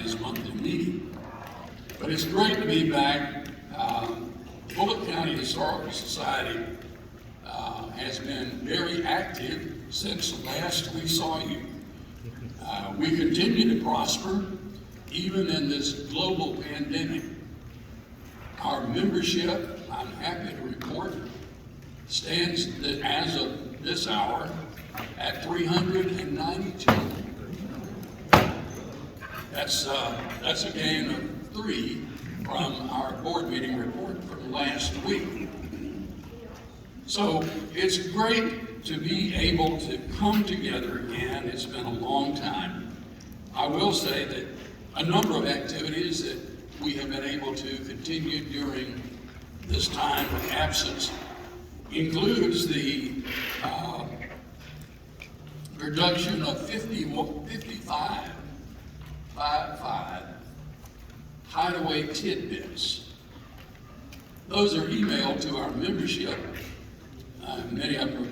Society's monthly meeting. But it's great to be back. The Bulloch County Historical Society has been very active since last we saw you. We continue to prosper even in this global pandemic. Our membership, I'm happy to report, stands as of this hour at 392. That's a gain of 3 from our board meeting report from last week. So it's great to be able to come together again. It's been a long time. I will say that a number of activities that we have been able to continue during this time of absence includes the production of 55 hideaway tidbits. Those are emailed to our membership. Many of them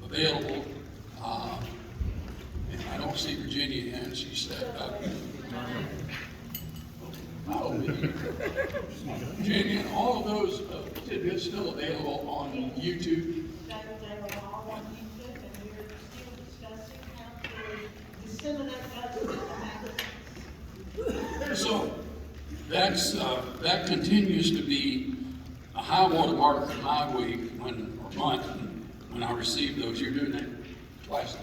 are available. And I don't see Virginia in. She stepped up. Oh, Virginia, all of those tidbits still available on YouTube. They are all on YouTube, and we're still discussing how to disseminate those. So that continues to be a high water mark in my week when I receive those. You're doing that twice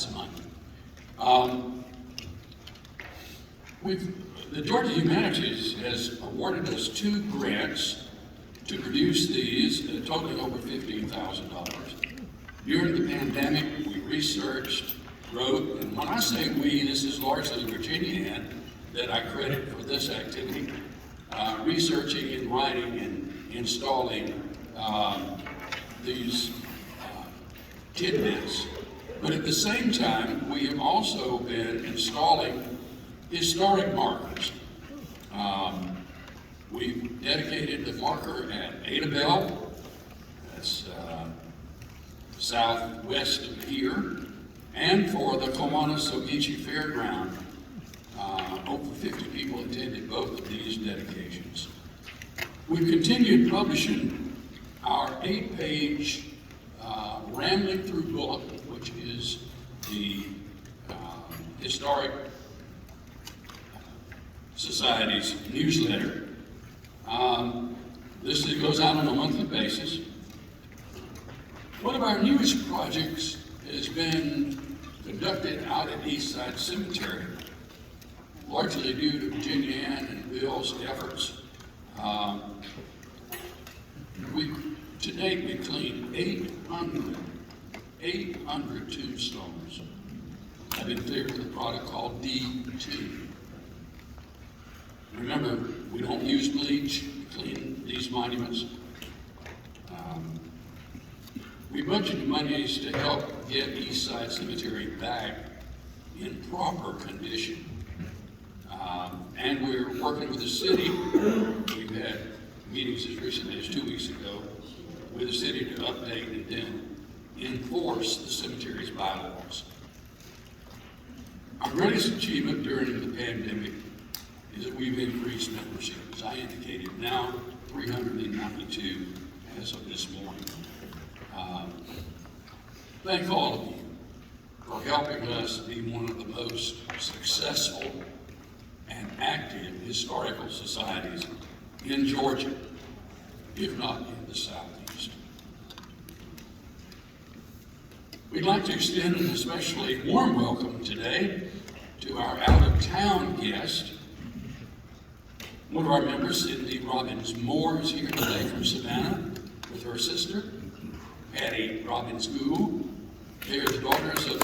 a month. The Georgia Humanities has awarded us 2 grants to produce these, totaling over $15,000. During the pandemic, we researched, wrote, and when I say we, this is largely Virginia Ann that I credit for this activity, researching and writing and installing these tidbits. But at the same time, we have also been installing historic markers. We've dedicated the marker at Adabel, that's southwest of here, and for the Kowana-Sogichi Fairground. Over 50 people attended both of these dedications. We've continued publishing our 8-page Rambling Through Bulloch, which is the Historic Society's newsletter. This goes out on a monthly basis. One of our newest projects has been conducted out at Eastside Cemetery, largely due to Virginia Ann and Bill's efforts. To date, we cleaned 800 tombstones. I've been cleared with a product called D2. Remember, we don't use bleach to clean these monuments. We budgeted monies to help get Eastside Cemetery back in proper condition. And we're working with the city. We've had meetings as recently as 2 weeks ago with the city to update and then enforce the cemetery's bylaws. Our greatest achievement during the pandemic is that we've increased membership, as I indicated, now 392 as of this morning. Thank all of you for helping us be one of the most successful and active historical societies in Georgia, if not in the Southeast. We'd like to extend an especially warm welcome today to our out-of-town guest. One of our members, Cindy Robbins Moore, is here today from Savannah with her sister, Addie Robbins Gould. They are the daughters of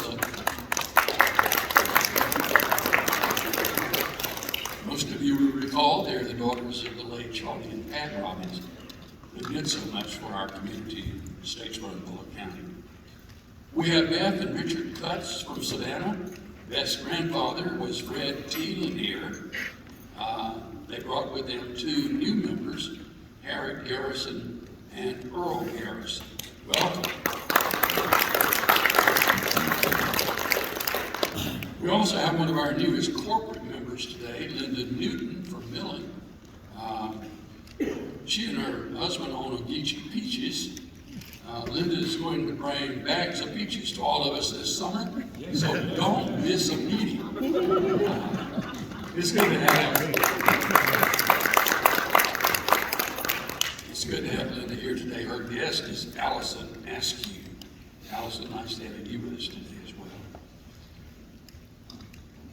most of you will recall, they're the daughters of the late Charlie and Pat Robbins, who did so much for our community in Statesboro and Bulloch County. We have Beth and Richard Cutts from Savannah. Beth's grandfather was Fred T. Lanier. They brought with them 2 new members, Harry Garrison and Earl Garrison. Welcome. We also have one of our newest corporate members She and her husband own Ogeechee Peaches. Linda is going to bring bags of peaches to all of us this summer, so don't miss a meeting. It's good to have Linda here today. Her guest is Allison Askew. Allison, nice having you with us today as well.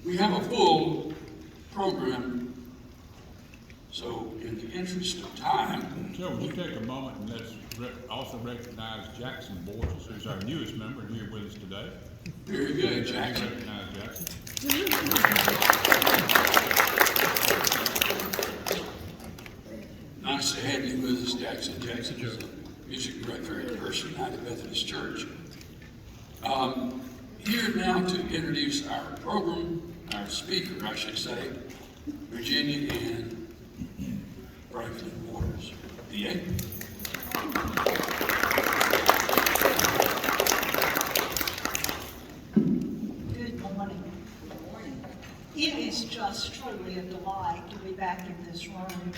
We have a full program, so in the interest of time. So would you take a moment and let's also recognize Jackson Borges, who's our newest member here with us today. Very good, Jackson. Recognize Jackson. Nice to have you with us, Jackson. Jackson is a music director at First United Methodist Church. Here now to introduce our program, our speaker, I should say, Virginia Ann Franklin Waters. DA. Good morning. It is just truly a delight to be back in this room,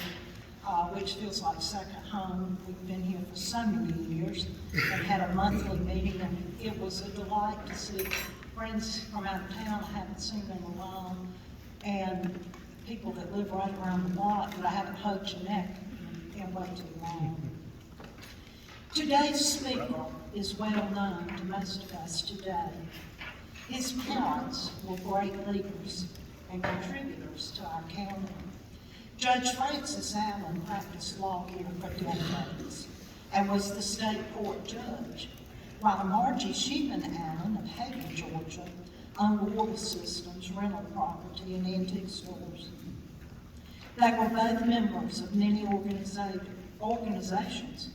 which feels like second home. We've been here for so many years and had a monthly meeting, and it was a delight to see friends from out of town. I haven't seen them in a while, and people that live right around the block that I haven't hugged your neck in way too long. Today's speaker is well known to most of us today. His parents were great leaders and contributors to our county. Judge Francis Allen practiced law here for decades and was the state court judge, while Margie Allen of Haven, Georgia, owned water systems, rental property, and antique stores. They were both members of many organizations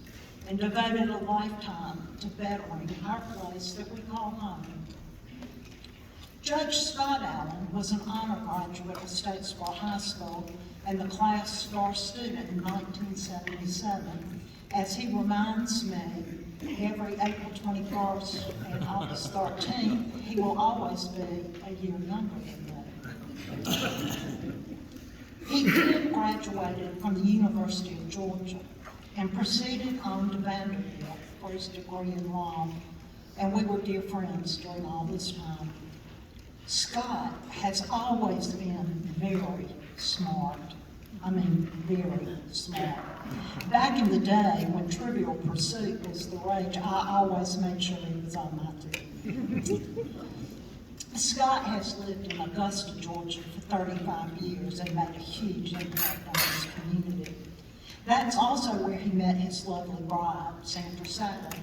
and devoted a lifetime to bettering our place that we call home. Judge Scott Allen was an honor graduate of Statesboro High School and the class star student in 1977, as he reminds me every April 21st and August 13th, he will always be a year younger than me. He then graduated from the University of Georgia and proceeded on to Vanderbilt for his degree in law, and we were dear friends during all this time. Scott has always been very smart. I mean, very smart. Back in the day when Trivial Pursuit was the rage, I always made sure he was on my team. Scott has lived in Augusta, Georgia for 35 years and made a huge impact on his community. That's also where he met his lovely bride, Sandra Sattler.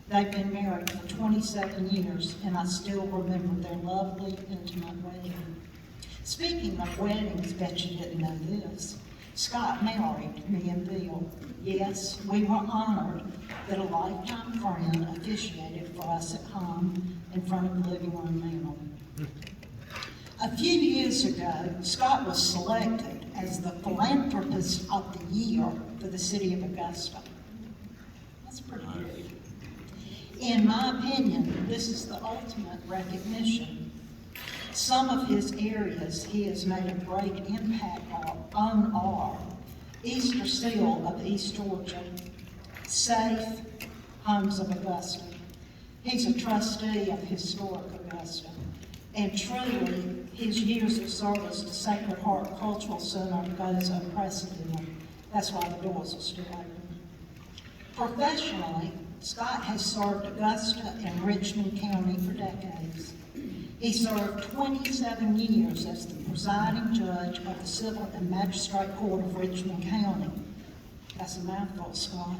They've been married for 27 years, and I still remember their lovely, intimate wedding. Speaking of weddings, bet you didn't know this. Scott married me and Bill. Yes, we were honored that a lifetime friend officiated for us at home in front of the living room mantel. A few years ago, Scott was selected as the Philanthropist of the Year for the city of Augusta. That's pretty good. In my opinion, this is the ultimate recognition. Some of his areas he has made a great impact on are Easter Seal of East Georgia, Safe Homes of Augusta. He's a trustee of Historic Augusta, and truly his years of service to Sacred Heart Cultural Center goes unprecedented. That's why the doors are still open. Professionally, Scott has served Augusta and Richmond County for decades. He served 27 years as the presiding judge of the Civil and Magistrate Court of Richmond County. That's a mouthful, Scott.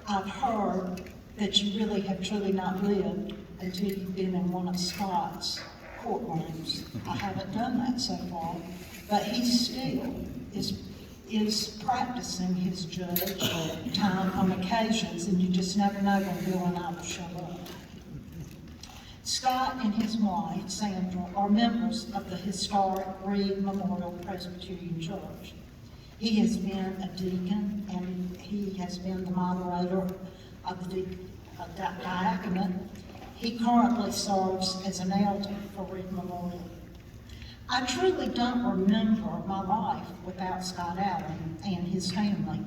I've heard that you really have truly not lived until you've been in one of Scott's courtrooms. I haven't done that so far, but he still is practicing his judge time on occasions, and you just never know when Bill and I will show up. Scott and his wife, Sandra, are members of the historic Reed Memorial Presbyterian Church. He has been a deacon, and he has been the moderator of the diaconate. He currently serves as an elder for Reed Memorial. I truly don't remember my life without Scott Allen and his family.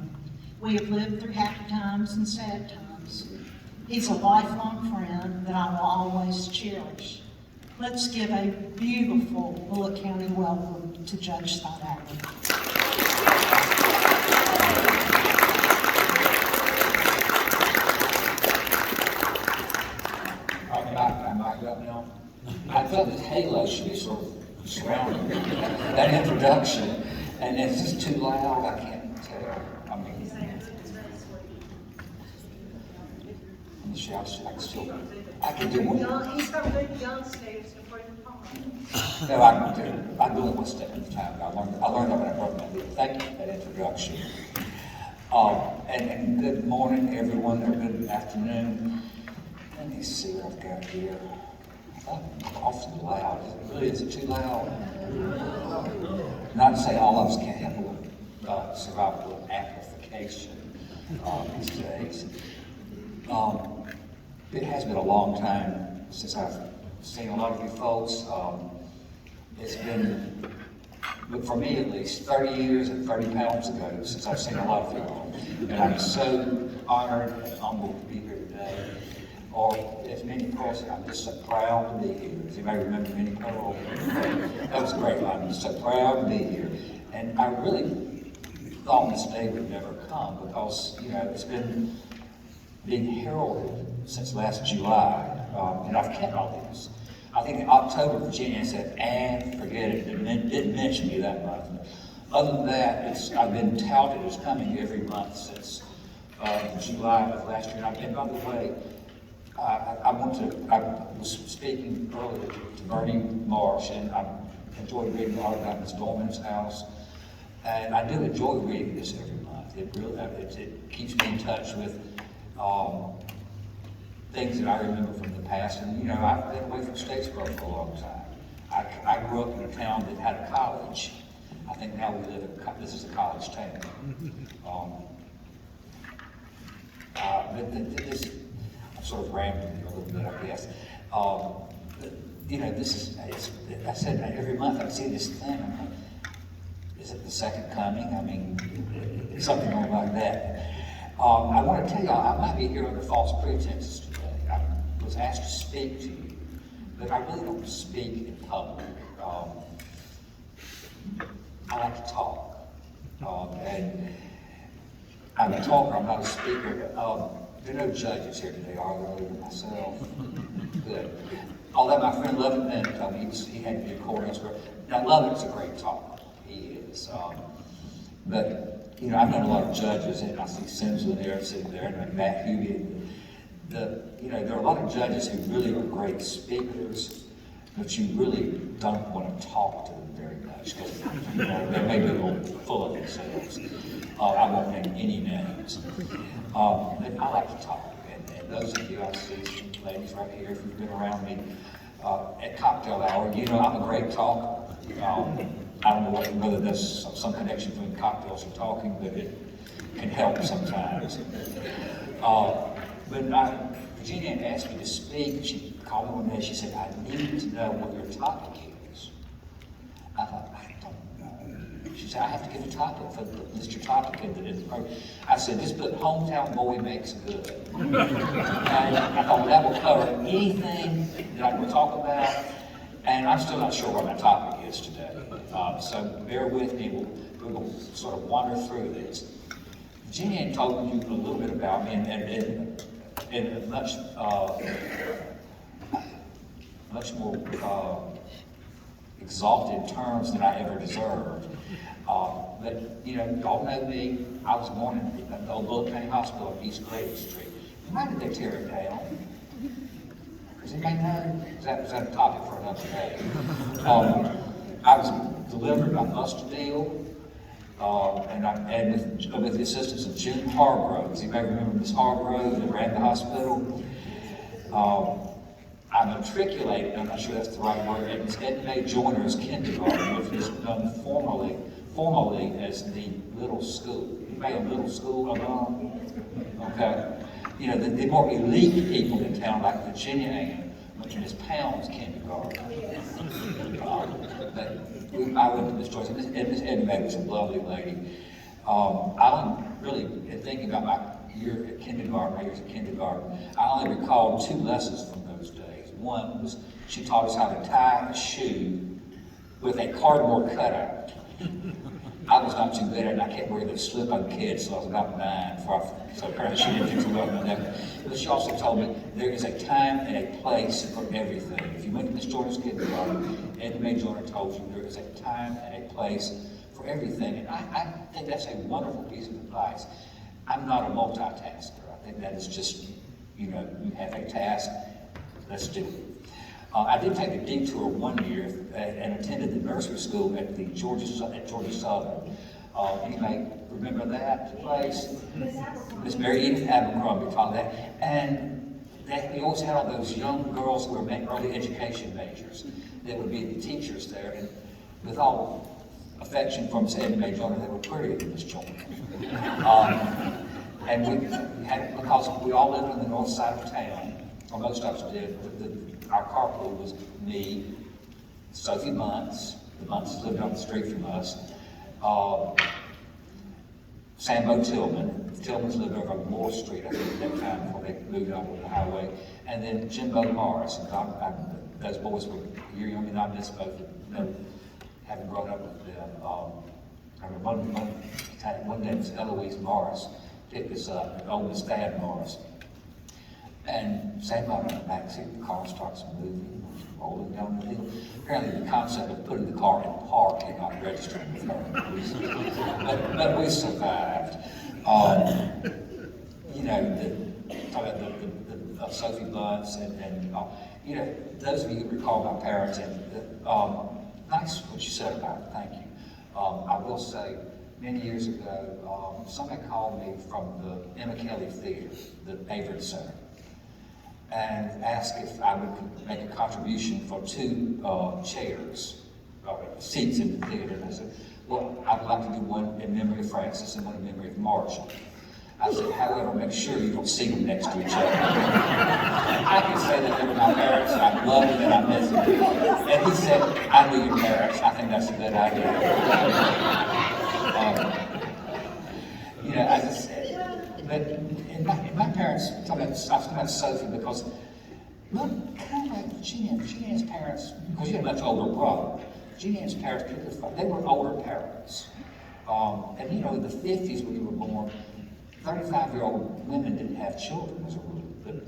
We have lived through happy times and sad times. He's a lifelong friend that I will always cherish. Let's give a beautiful Bulloch County welcome to Judge Scott Allen. I'm back up now. I felt this halo should be sort of surrounding that introduction, and it's just too loud. I can't tell. I mean, the shouts. I can do more. He's got big young steps to bring the phone. No, I can do. I'm doing one step at a time. I learned that when I broke my knee. Thank you for that introduction. And good morning, everyone, or good afternoon. Let me see what I've got here. Awfully loud. Is it too loud? Not to say all of us can't handle survival amplification these days. It has been a long time since I've seen a lot of you folks. It's been, but for me at least, 30 years and 30 pounds ago since I've seen a lot of people. And I'm so honored and humbled to be here today. Or as Minnie Pearl said, I'm just so proud to be here. Does anybody remember Minnie Pearl? That was great. I'm just so proud to be here. And I really thought this day would never come because, you know, it's been being heralded since last July. And I've kept all these. I think in October, Virginia said, and forget it. Didn't mention me that month. Other than that, I've been touted as coming every month since July of last year. And by the way, I was speaking earlier to Burney, Marsh, and I enjoyed reading a lot about Ms. Dorman's house. And I do enjoy reading this every month. It really, it keeps me in touch with things that I remember from the past. And, you know, I've been away from Statesboro for a long time. I grew up in a town that had a college. I think now we live in, this is a college town. I'm sort of rambling a little bit, I guess. You know, this is, I said every month I see this thing. I'm like, is it the second coming? I mean, something like that. I want to tell y'all, I might be here under false pretenses today. I was asked to speak to you, but I really don't speak in public. I like to talk. And I'm a talker, I'm not a speaker. There are no judges here today, are there, other than myself? Good. Although my friend Lovett told me he had to be a court expert. Now, Lovett's a great talker. He is. But, you know, I've known a lot of judges, and I see Simsley there, sitting there, and Matt Huey. You know, there are a lot of judges who really are great speakers, but you really don't want to talk to them very much, because, you know, they may be a little full of themselves. I won't name any names. But I like to talk. And those of you, I see some ladies right here, if you've been around me at cocktail hour, you know I'm a great talker. I don't know whether there's some connection between cocktails and talking, but it can help sometimes. But Virginia had asked me to speak. She called me one day. She said, I need to know what your topic is. I thought, I don't know. She said, I have to give a topic for list your topic in the I said, just put hometown boy makes good. And I thought, well, that will cover anything that I will talk about. And I'm still not sure what my topic is today. So bear with me. We'll sort of wander through this. Virginia had told you a little bit about me in much more exalted terms than I ever deserved. But, you know, y'all know me. I was born in the old Bulloch County Hospital on East Grady Street. Why did they tear it down? Does anybody know? Is that a topic for another day? I was delivered by Buster Deal, and with the assistance of June Hargrove. Does anybody remember Miss Hargrove that ran the hospital? I matriculated, I'm not sure that's the right word, it was Ed May Joiner's kindergarten, which was done formally as the little school. Anybody a little school alum? Okay. You know, the more elite people in town, like Virginia Ann, went to Miss Pound's kindergarten. But I went to Miss Joyce, and Miss Eddie was a lovely lady. I really, in thinking about my year at kindergarten, my years at kindergarten, I only recalled 2 lessons from those days. One was she taught us how to tie a shoe with a cardboard cutout. I was not too good at it, and I kept wearing those slip-on kids, so I was about 9, so apparently she didn't do too well on that. But she also told me there is a time and a place for everything. If you went to Miss Jordan's kindergarten, Ed May Jordan told you there is a time and a place for everything. And I think that's a wonderful piece of advice. I'm not a multitasker. I think that is just, you have a task, let's do it. I did take a detour one year and attended the nursery school at Georgia Southern. You may remember that place? Miss Mary Edith Abercrombie taught that. And we always had all those young girls who were early education majors that would be the teachers there. And with all affection from Miss Eddie Mae Joyner, they were prettier than Miss Joyner. And we had, because we all lived on the north side of town, or most of us did, our carpool was me, Sophie Muntz, the Muntzes lived on the street from us, Sambo Tillman. The Tillmans lived over on Moore Street, I think, at that time before they moved over to the highway, and then Jimbo Morris. And those boys were a year younger than I missed both of them, having grown up with them. I remember one day Miss Eloise Morris picked us up, old Miss Thad Morris. And same about in the backseat, the car starts moving, rolling down the hill. Apparently the concept of putting the car in park had not registered with her. But we survived. Talking about the Sophie Bunce and those of you who recall my parents, and nice what you said about it, thank you. I will say, many years ago, somebody called me from the Emma Kelly Theater, the Averitt Center, and asked if I would make a contribution for 2 chairs, seats in the theater. And I said, well, I'd like to do one in memory of Francis and one in memory of Margie. I said, however, make sure you don't seat them next to each other. I can say that they were my parents, and I love them and I miss them. And he said, I knew your parents. I think that's a good idea. I just said, but in my parents, I was talking about Sophie because, look, kind of like Jeanette's parents, because you had a much older brother. Jeanette's parents, they were older parents. And in the 50s when you were born, 35-year-old women didn't have children as a rule. But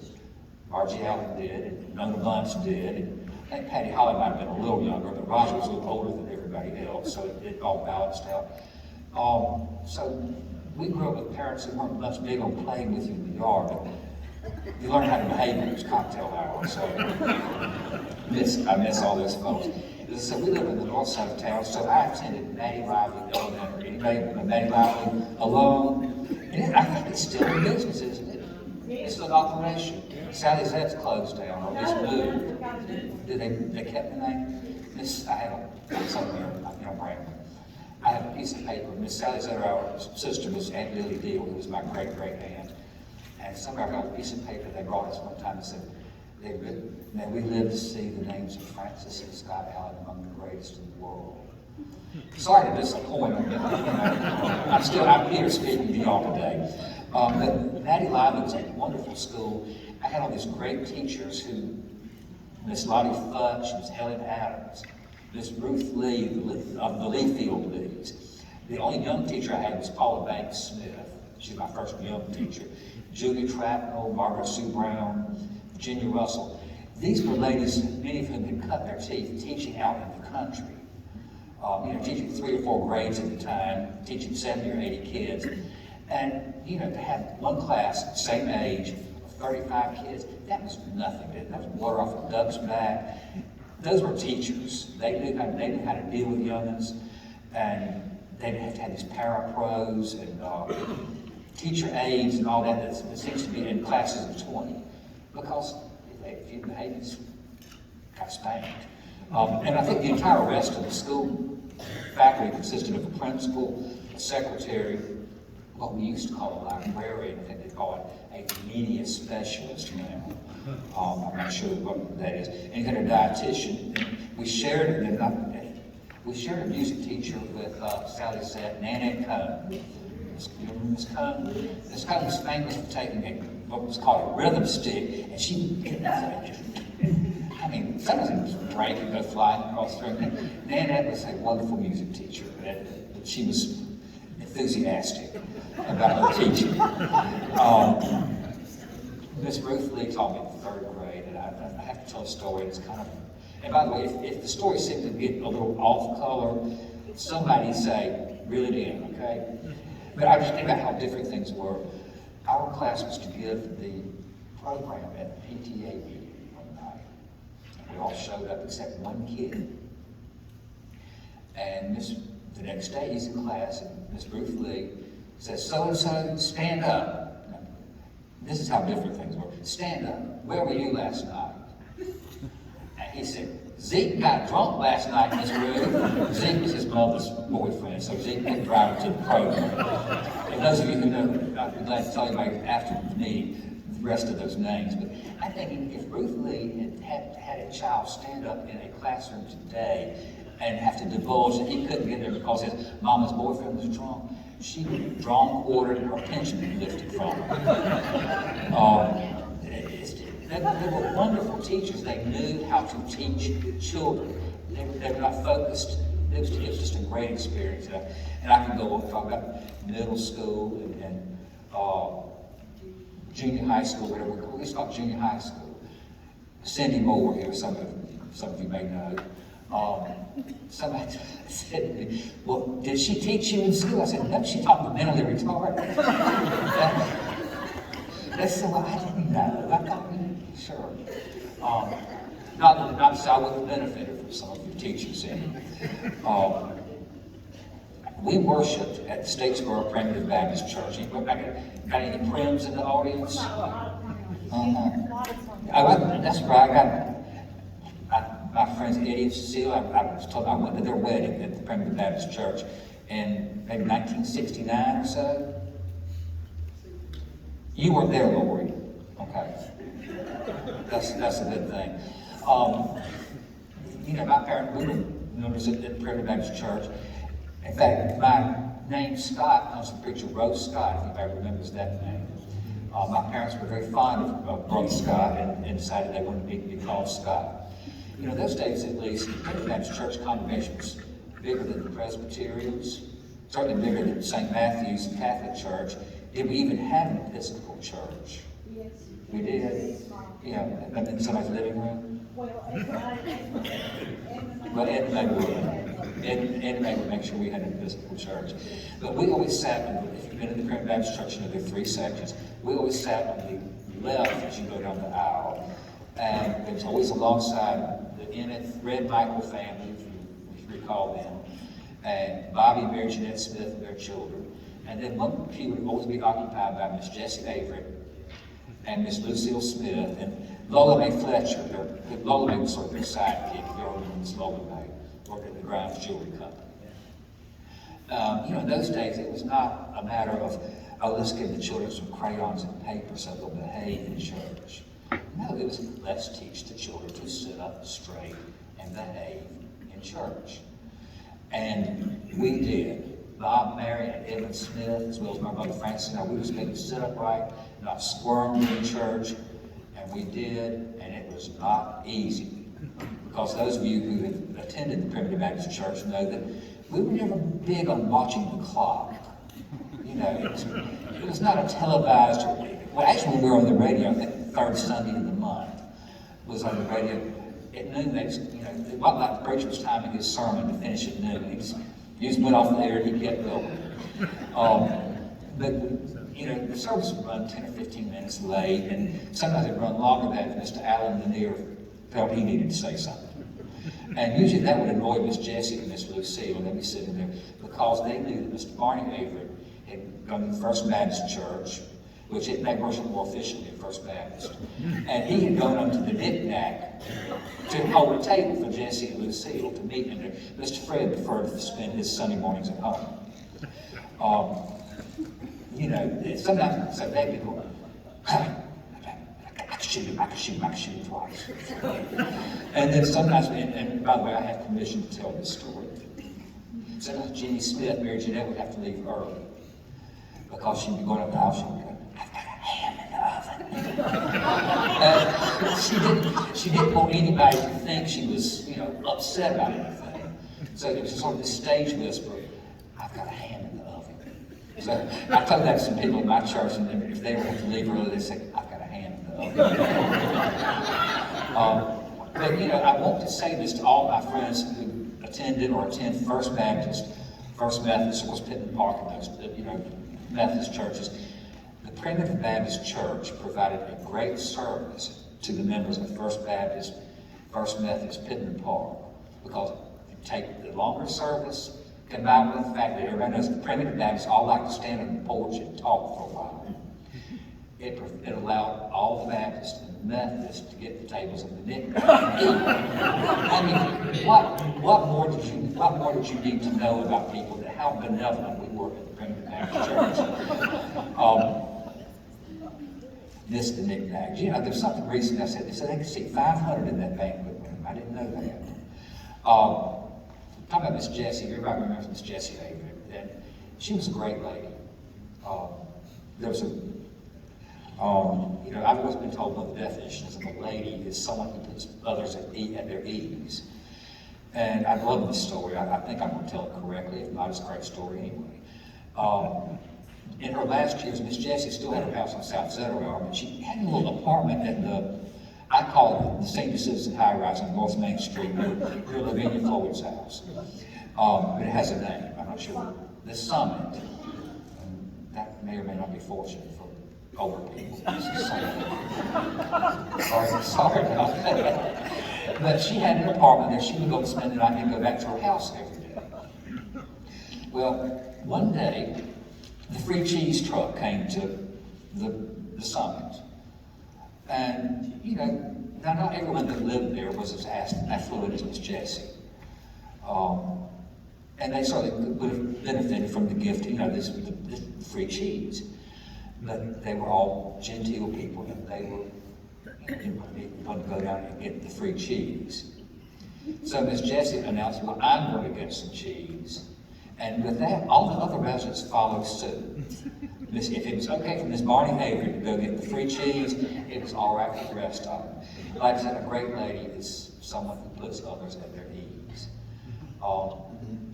Margie Allen did, and Nona Bunce did, and I think Patty Holly might have been a little younger, but Roger was a little older than everybody else, so it all balanced out. So we grew up with parents who weren't much big on playing with you in the yard, but you learn how to behave when it was cocktail hour, so I miss all those folks. As I said, we live in the north side of town, so I attended Nadyne Elementary. Anybody know Nadyne alone? And I think it's still in business, isn't it? It's still in operation. Sally Zett's closed down, or just moved. Did they kept the name? I have somewhere, I have a piece of paper. Miss Sally Zett, our sister, Miss Aunt Lily Deal, who was my great-great-aunt. And somewhere I got a piece of paper they brought us one time and said, may we live to see the names of Francis and Scott Allen among the greatest in the world. Sorry to disappoint them, but I'm here speaking to y'all today. But Nadyne was a wonderful school. I had all these great teachers who, Miss Lottie Futch, Miss Helen Adams, Miss Ruth Lee of the Leafield Leagues. The only young teacher I had was Paula Banks Smith. She was my first young teacher. Julia Trapnell, Margaret Sue Brown, Virginia Russell. These were ladies, many of whom had cut their teeth teaching out in the country. Teaching 3 or 4 grades at a time, teaching 70 or 80 kids. And, to have one class, same age, 35 kids, that was nothing. That was water off a duck's back. Those were teachers. They knew how to deal with youngins, and they have to have these parapros and teacher aides and all that seems to be in classes of 20. Because if you behave, you got spanked. And I think the entire rest of the school faculty consisted of a principal, a secretary, what we used to call a librarian. I think they call it a media specialist now. I'm not sure what that is. And you had a dietitian. We shared it, and We shared a music teacher with Sally said, Nadyne Cohn. You remember Miss Cohn? Miss Cohn was famous for taking what was called a rhythm stick, and she would get I mean, sometimes it would break and go flying across the room. Nadyne was a wonderful music teacher. She was enthusiastic about her teaching. Miss Ruth Lee taught me in the 3rd grade, and I have to tell a story. It's kind of, and by the way, if the story seemed to get a little off color, somebody say, reel it in, okay? But I just think about how different things were. Our class was to give the program at the PTA meeting one night. We all showed up except one kid. And the next day he's in class, and Miss Ruth Lee says, so-and-so, stand up. Now, this is how different things were. Stand up. Where were you last night? And he said, Zeke got drunk last night, Miss Ruth. Zeke was his mother's boyfriend, so Zeke couldn't drive him to the program. And those of you who know, I'd be glad to tell you about after the meeting, the rest of those names. But I think if Ruth Lee had a child stand up in a classroom today and have to divulge that he couldn't get there because his mama's boyfriend was drunk, she would be drawn, quartered, and her pension would be lifted from her. They were wonderful teachers. They knew how to teach children. They were not focused. It was just a great experience. And I can go on and talk about middle school and junior high school, whatever we call it. It's called junior high school. Cindy Moore here, some of you may know. Somebody said to me, well, did she teach you in school? I said, no, she taught me mentally retarded. That's so I didn't know. I thought, sure. Not to say I wouldn't have benefited from some of your teachers in. We worshipped at the Statesboro Primitive Baptist Church. Got any Prims in the audience? That's right. I got my friends Addie and Cecile. I went to their wedding at the Primitive Baptist Church in maybe 1969 or so. You weren't there, Lori. Okay. That's a good thing. My parents, we were members at the Primitive Baptist Church. In fact, my name Scott comes from preacher Rose Scott, if anybody remembers that name. My parents were very fond of Brother Scott and decided they wanted to be called Scott. Those days at least, the Primitive Baptist Church congregation was bigger than the Presbyterians, certainly bigger than St. Matthew's Catholic Church. Did we even have an Episcopal church? Yes. We did? Yeah, in somebody's living room? Well, But Ed May would make sure we had an Episcopal church. But we always sat, if you've been in the Primitive Baptist Church, there are 3 sections. We always sat on the left as you go down the aisle. And it was always alongside the Emmett Red Michael family, if you recall them, and Bobby and Mary Jeanette Smith and their children. And then one pew would always be occupied by Miss Jessie Averitt and Miss Lucille Smith and Lola Mae Fletcher. Lola Mae was sort of their sidekick. If you all remember Miss Lola Mae, worked at the Grimes Jewelry Company. In those days, it was not a matter of, let's give the children some crayons and paper so they'll behave in church. No, it was, let's teach the children to sit up straight and behave in church. And we did. Bob, Mary, and Evan Smith, as well as my brother Francis and I, we were supposed to sit upright, not squirm in church, and we did, and it was not easy. Because those of you who have attended the Primitive Baptist Church know that we were never big on watching the clock. It was not a televised, well, actually we were on the radio, I think the 3rd Sunday of the month was on the radio at noon. It wasn't like the preacher was timing his sermon to finish at noon. He just went off the air and he kept going. But the service would run 10 or 15 minutes late, and sometimes it'd run longer than that if Mr. Allen Lanier felt he needed to say something. And usually that would annoy Miss Jessie and Miss Lucille, and they'd be sitting there because they knew that Mr. Barney Averitt had gone to the First Baptist Church, which it made worship more efficiently at First Baptist. And he had gone up to the knick-knack to hold a table for Jessie and Lucille to meet in there. Mr. Fred preferred to spend his Sunday mornings at home. Sometimes some bad people, I got to I could shoot him twice. And then sometimes, and by the way, I have permission to tell this story. Sometimes Jenny Smith, Mary Jeanette, would have to leave early because she'd be going up the house and go, I've got a ham in the oven. She didn't want anybody to think she was, upset about anything. So it was sort of this stage whisper, I've got a ham in the oven. So I told that to some people in my church, and if they were to leave early, they'd say, I've got a ham in the oven. But I want to say this to all my friends who attended or attend First Baptist, First Methodist, of course, Pittman Park, and those, Methodist churches. The Primitive Baptist Church provided a great service to the members of First Baptist, First Methodist, Pittman Park, because you take the longer service, combined with the fact that everybody knows the Primitive Baptists all like to stand on the porch and talk for a while. It allowed all the Baptists and the Methodists to get the tables and the knickknacks and eat. I mean, what more did you need to know about people than how benevolent we were at the Primitive Baptist Church? Missed the knickknacks. There's something recent I said. They said they could see 500 in that banquet room. I didn't know that. Talking about Miss Jessie, everybody remembers Miss Jessie Averitt, and she was a great lady. There was I've always been told one of the definitions of a lady is someone who puts others at their ease. And I love this story. I think I'm going to tell it correctly. If not, it's a great story anyway. In her last years, Miss Jessie still had her house on South Zetterwell, but she had a little apartment in I call it the Senior Citizen High Rise on North Main Street near Lavinia Floyd's house. But it has a name. I'm not sure. The Summit. That may or may not be fortunate for older people. Sorry about that. But she had an apartment there. She would go and spend the night and go back to her house every day. Well, one day, the free cheese truck came to the Summit. And, now not everyone that lived there was as affluent as Miss Jessie. And they certainly would have benefited from the gift, this free cheese. But they were all genteel people, and they didn't want to go down and get the free cheese. So Miss Jessie announced, well, I'm going to get some cheese. And with that, all the other residents followed suit. If it was okay for Miss Barney Avery to go get the free cheese, it was all right for the rest of them. Like I said, a great lady is someone who puts others at their ease.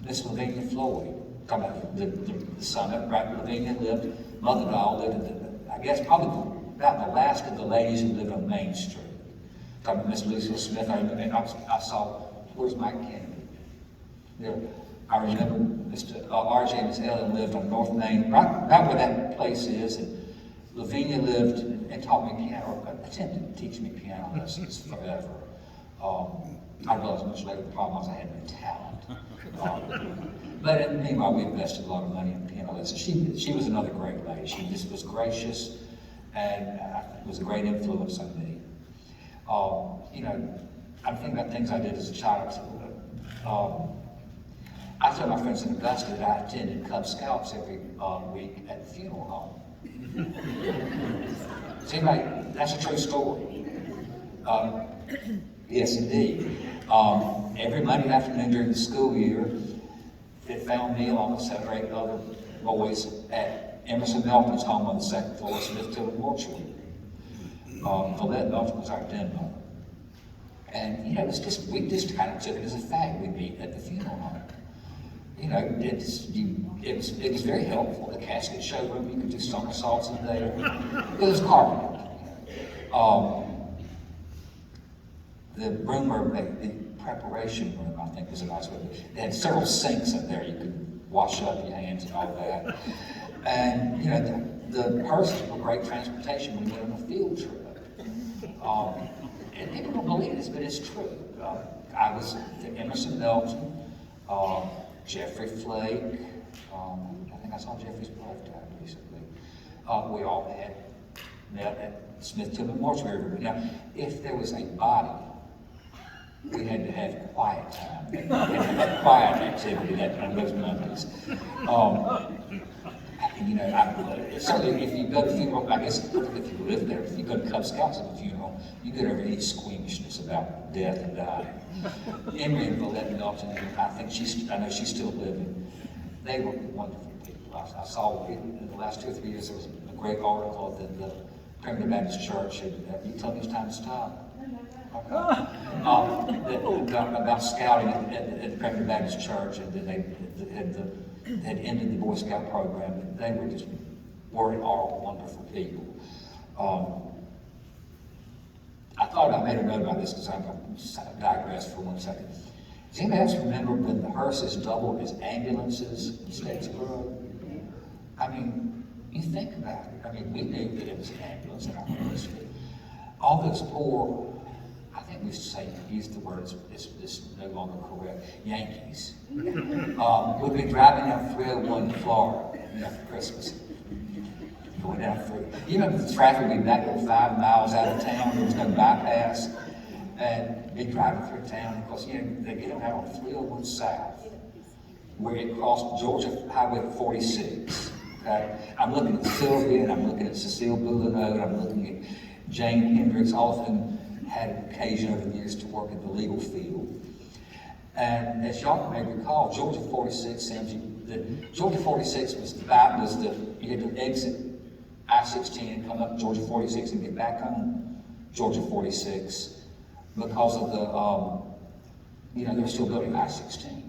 Miss Lavinia Floyd, talking about the Summit, right? Lavinia lived, Mother-in-law lived in I guess probably about the last of the ladies who lived on Main Street. Talking about Miss Lucille Smith, I saw, where's Mike Kennedy? There. I remember Mr. R.J. and Miss Ellen lived on North Main, right where that place is, and Lavinia lived and taught me piano, attempted to teach me piano lessons forever. I realized much later the problem was I had no talent. But meanwhile, we invested a lot of money in piano lessons. She was another great lady. She just was gracious and was a great influence on me. I'm thinking about things I did as a child. I tell my friends in Augusta that I attended Cub Scouts every week at the funeral home. See, that's a true story. Yes, indeed. Every Monday afternoon during the school year, it found me along with 7 or 8 other boys at Emerson Melton's home on the 2nd floor of Smith Tillman Mortuary. Vallette Melton was our den mother. And, we just kind of took it as a fact. We'd meet at the funeral home. It was very helpful. The casket showroom, you could do somersaults in there. It was carpeted. The room where the preparation room, I think, was a nice way. They had several sinks in there. You could wash up your hands and all that. And, the hearses were great transportation when we went on a field trip. And people don't believe this, but it's true. I was at Emerson Melton, Jeffrey Flake. I think I saw Jeffrey's wife die recently. We all had met at Smith Tillman Mortuary. Now, if there was a body, we had to have quiet time. We had to have quiet activity on those Mondays. You know, certainly if you go to funeral, I guess if you live there, if you go to Cub Scouts at the funeral, you get over any squeamishness about death and dying. Emery and Valette Milton, I know she's still living. They were wonderful people. I saw in the last 2 or 3 years there was a great article that the Primitive Baptist Church had, you tell me it's time to stop. About scouting at the Primitive Baptist Church, and then they had ended the Boy Scout program. They were all wonderful people. I thought I made a note about this because I'm going to digress for 1 second. Does anybody else remember when the hearses doubled as ambulances in Statesboro? I mean, you think about it. I mean, we knew that it was an ambulance in our hearse. All those poor, I think we used the word, it's no longer correct, Yankees. We'd be driving down 301 in Florida, for Christmas. Going down through. You remember the traffic would be back 5 miles out of town, there was no bypass, and be driving through town. Of course, they get them out on 301 South, where it crossed Georgia Highway 46. Okay? I'm looking at Sylvia, and I'm looking at Cecile Boulonnot, and I'm looking at Jane Hendricks. All of them had an occasion over the years to work in the legal field. And as y'all may recall, Georgia 46, Georgia 46 you had to exit I-16 and come up Georgia 46 and get back on Georgia 46 because of the, they were still building I-16.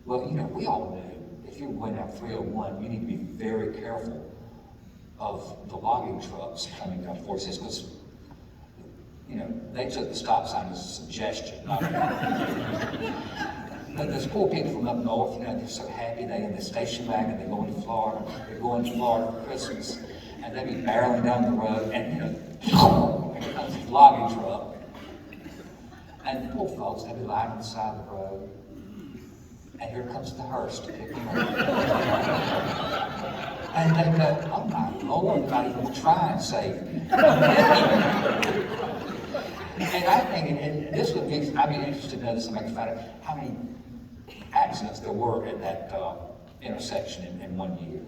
Well, we all knew if you were going down 301, you need to be very careful of the logging trucks coming down 46 because, they took the stop sign as a suggestion. But those poor people from up north, they're so happy they in the station wagon, they're going to Florida, for Christmas, and they be barreling down the road, and here comes this logging truck, and the poor folks, they be lying on the side of the road, and here comes the hearse to pick them up. And they go, oh my Lord, not even try and save me. And I think, and this would be, I'd be interested to know this, somebody find out how many accidents there were at that intersection in 1 year.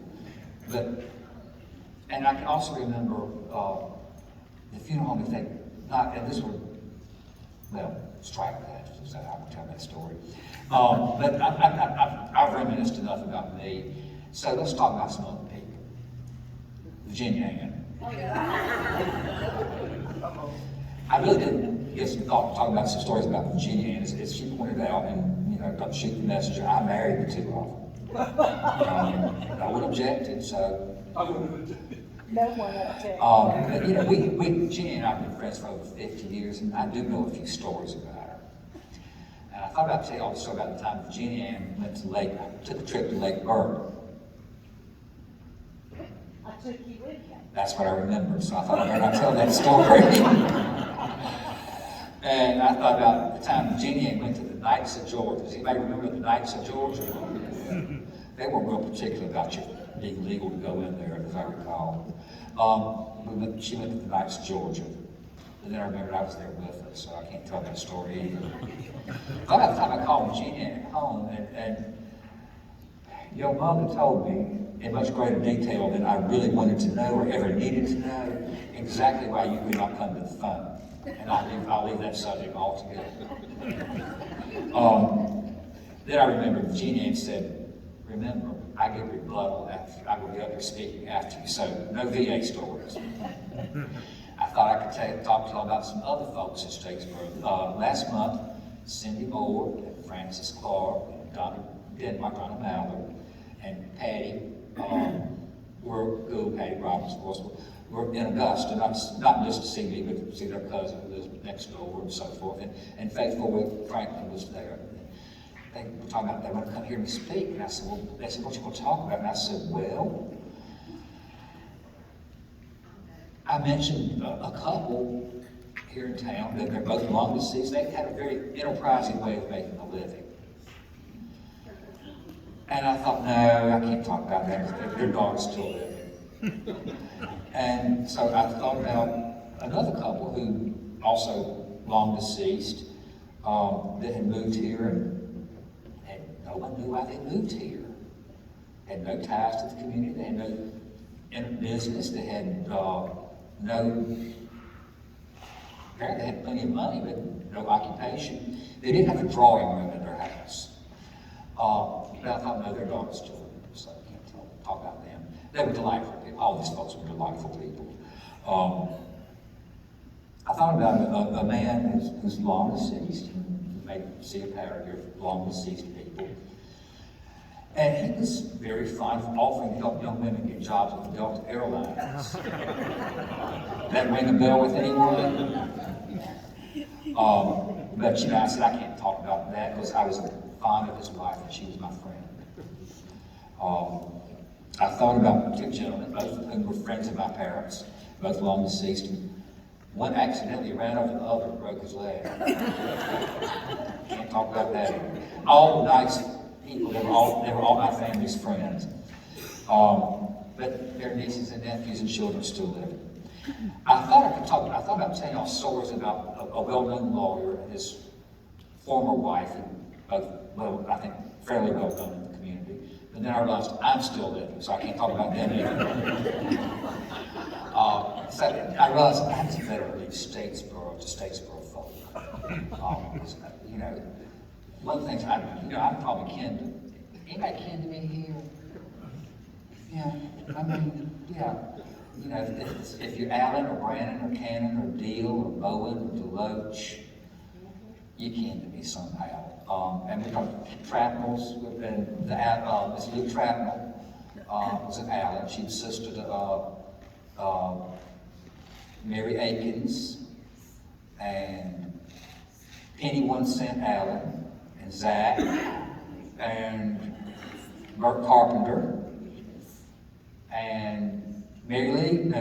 And I can also remember the funeral home, and this would, strike that, so I won't tell that story. But I've reminisced enough about me, so let's talk about some other people. Virginia Ann. I really didn't get some thought to talk about some stories about Virginia Ann, as she pointed out, and don't shoot the messenger. I married the two of them. I would object, so. No one objected. But Virginia and I have been friends for over 50 years, and I do know a few stories about her. And I thought I'd tell you all the story about the time Virginia Ann went to took a trip to Lake Burney. I took you with you. That's what I remember, so I thought I better not tell that story. And I thought about the time Virginia went to the Knights of Georgia. Does anybody remember the Knights of Georgia? They weren't real particular about you being legal to go in there, as I recall. She went to the Knights of Georgia. And then I remembered I was there with her, so I can't tell that story either. By the time I called Virginia at home, and your mother told me in much greater detail than I really wanted to know or ever needed to know exactly why you could not come to the phone. And I'll leave that subject altogether. Then I remember Virginia said, remember, I give rebuttal after, I will be up here speaking after you, so no VA stories. I thought I could talk to you about some other folks at Statesboro. Last month, Cindy Moore, and Francis Clark, and Donna Mallard, and Patty, Patty Robbins, of course, were in Augusta, not just to see me, but to see their cousin who lives next door and so forth. And Faithful Franklin was there. They were talking about they want to come hear me speak. And I said, they said, what you going to talk about? And I said, well, I mentioned a couple here in town that they're both long deceased. They had a very enterprising way of making a living. And I thought, no, I can't talk about that. Their daughter's still living. And so I thought about another couple who also long deceased that had moved here, and no one knew why they moved here. had no ties to the community, they had no business, they had apparently they had plenty of money, but no occupation. They didn't have a drawing room in their house. But I thought, no, their daughter's still living, so I can't talk about them. They were delightful people. All these folks were delightful people. I thought about a man who's long deceased. You may see a pattern here of long deceased people. And he was very fond of offering to help young women get jobs with the Delta Airlines. That ring a bell with anyone? But you know, I said I can't talk about that because I was fond of his wife and she was my friend. I thought about two gentlemen, both of whom were friends of my parents, both long deceased. And one accidentally ran over the other and broke his leg. Can't talk about that either. All nice people, they were all my family's friends. But their nieces and nephews and children still live. I thought about telling y'all stories about a well-known lawyer and his former wife, and both, well, I think fairly well known in the community. But then I realized I'm still living, so I can't talk about them either. So I realized I had to better leave Statesboro to Statesboro folk. You know, one of the things I'm probably kin to. Anybody kin to me here? Yeah, I mean, yeah. You know, if you're Allen or Brannon or Cannon or Deal or Bowen or Deloach, you kin to me somehow. And we got Trapnells, and Miss Luke Trapnell was an Allen. She was sister to Mary Akins, and Penny 1 Cent Allen, and Zach, and Bert Carpenter, and Mary Lee,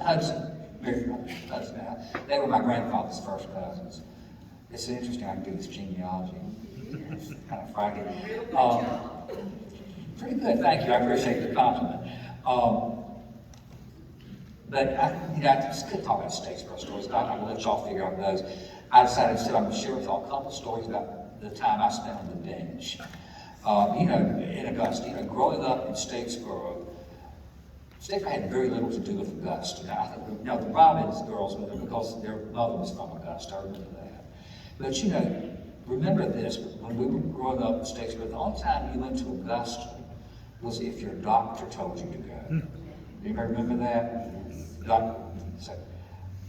Hudson. They were my grandfather's first cousins. It's interesting I can do this genealogy. It's kind of frightening. Pretty good, thank you. I appreciate the compliment. But I just could talk about Statesboro stories, but I'm going to let y'all figure out those. I decided instead I'm going to share with y'all a couple of stories about the time I spent on the bench. You know, in Augusta, growing up in Statesboro had very little to do with Augusta. Now, I think, the Robbins girls were there because their mother was from Augusta, I remember that. But, remember this, when we were growing up in Statesboro, the only time you went to Augusta was if your doctor told you to go. Anybody remember that? Doctor said,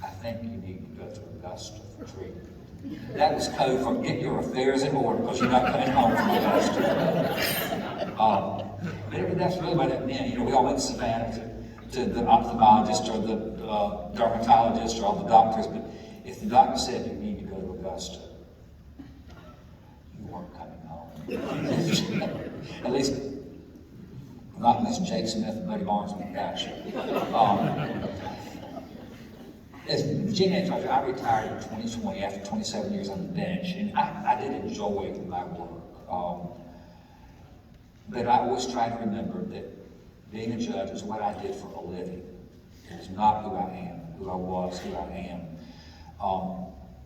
I think you need to go to Augusta for treatment. That was code for get your affairs in order because you're not coming home from Augusta. But that's really what it meant. We all went to Savannah to the ophthalmologist or the dermatologist or all the doctors, but if the doctor said you need to go to Augusta, you weren't coming home. At least not unless Jake Smith and Buddy Barnes went got you. As Virginia told you, I retired in 2020 after 27 years on the bench, and I did enjoy my work. But I always try to remember that being a judge is what I did for a living. It is not who I am, who I was, who I am.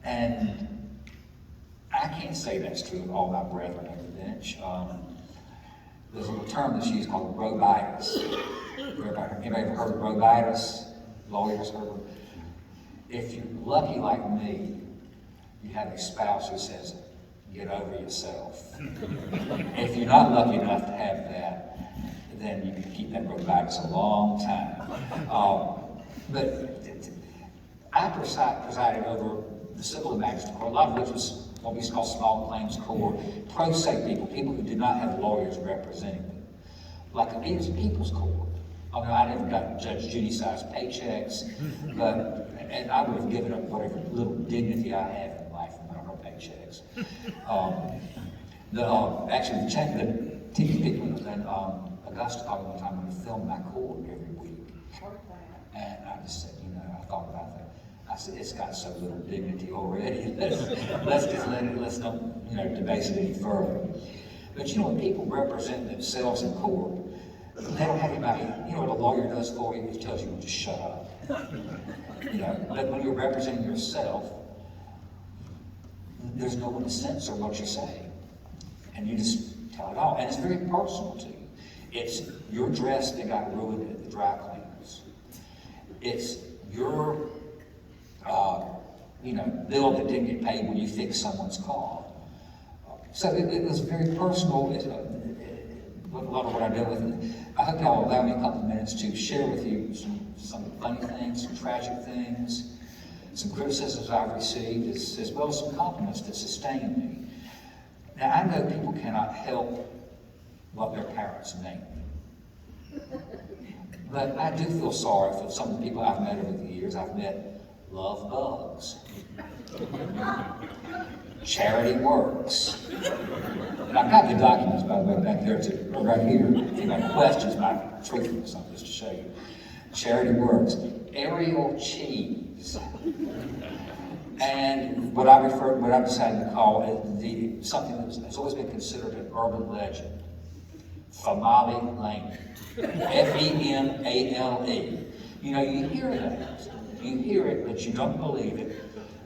And I can't say that's true of all my brethren on the bench. There's a term that's used called robitis. Anybody ever heard of robitis? Lawyers heard of it? If you're lucky like me, you have a spouse who says, get over yourself. If you're not lucky enough to have that, then you can keep that robitis a long time. But I presided over the civil and magistrate court, a lot of which was what we call small claims court, pro se people who did not have lawyers representing them. Like it was a people's court. Although I never got Judge Judy-sized paychecks, and I would have given up whatever little dignity I have in life for no paychecks. Actually, the TV people in Augusta called me one time to film my court every week. And I just said, I thought about that. I said, it's got so little dignity already. Let's just let it, let's don't, debase it any further. But when people represent themselves in court, they don't have anybody, what a lawyer does for you, he tells you to shut up. But when you're representing yourself, there's no one to censor what you say. And you just tell it all, and it's very personal to you. It's your dress that got ruined at the dry cleaners. It's your, bill that didn't get paid when you fixed someone's car. So it was very personal. A lot of what I deal with. I hope y'all allow me a couple of minutes to share with you some funny things, some tragic things, some criticisms I've received, as well as some compliments that sustain me. Now, I know people cannot help what their parents name them. But I do feel sorry for some of the people I've met over the years. I've met Love Bugs, Charity Works. And I've got the documents, by the way, back there right here. If you have questions about truthfulness, I'm just to show you. Charity Works, Ariel Cheese, and what I decided to call it something that has always been considered an urban legend, Famale Lane, F-E-M-A-L-E. You hear that, you hear it, but you don't believe it,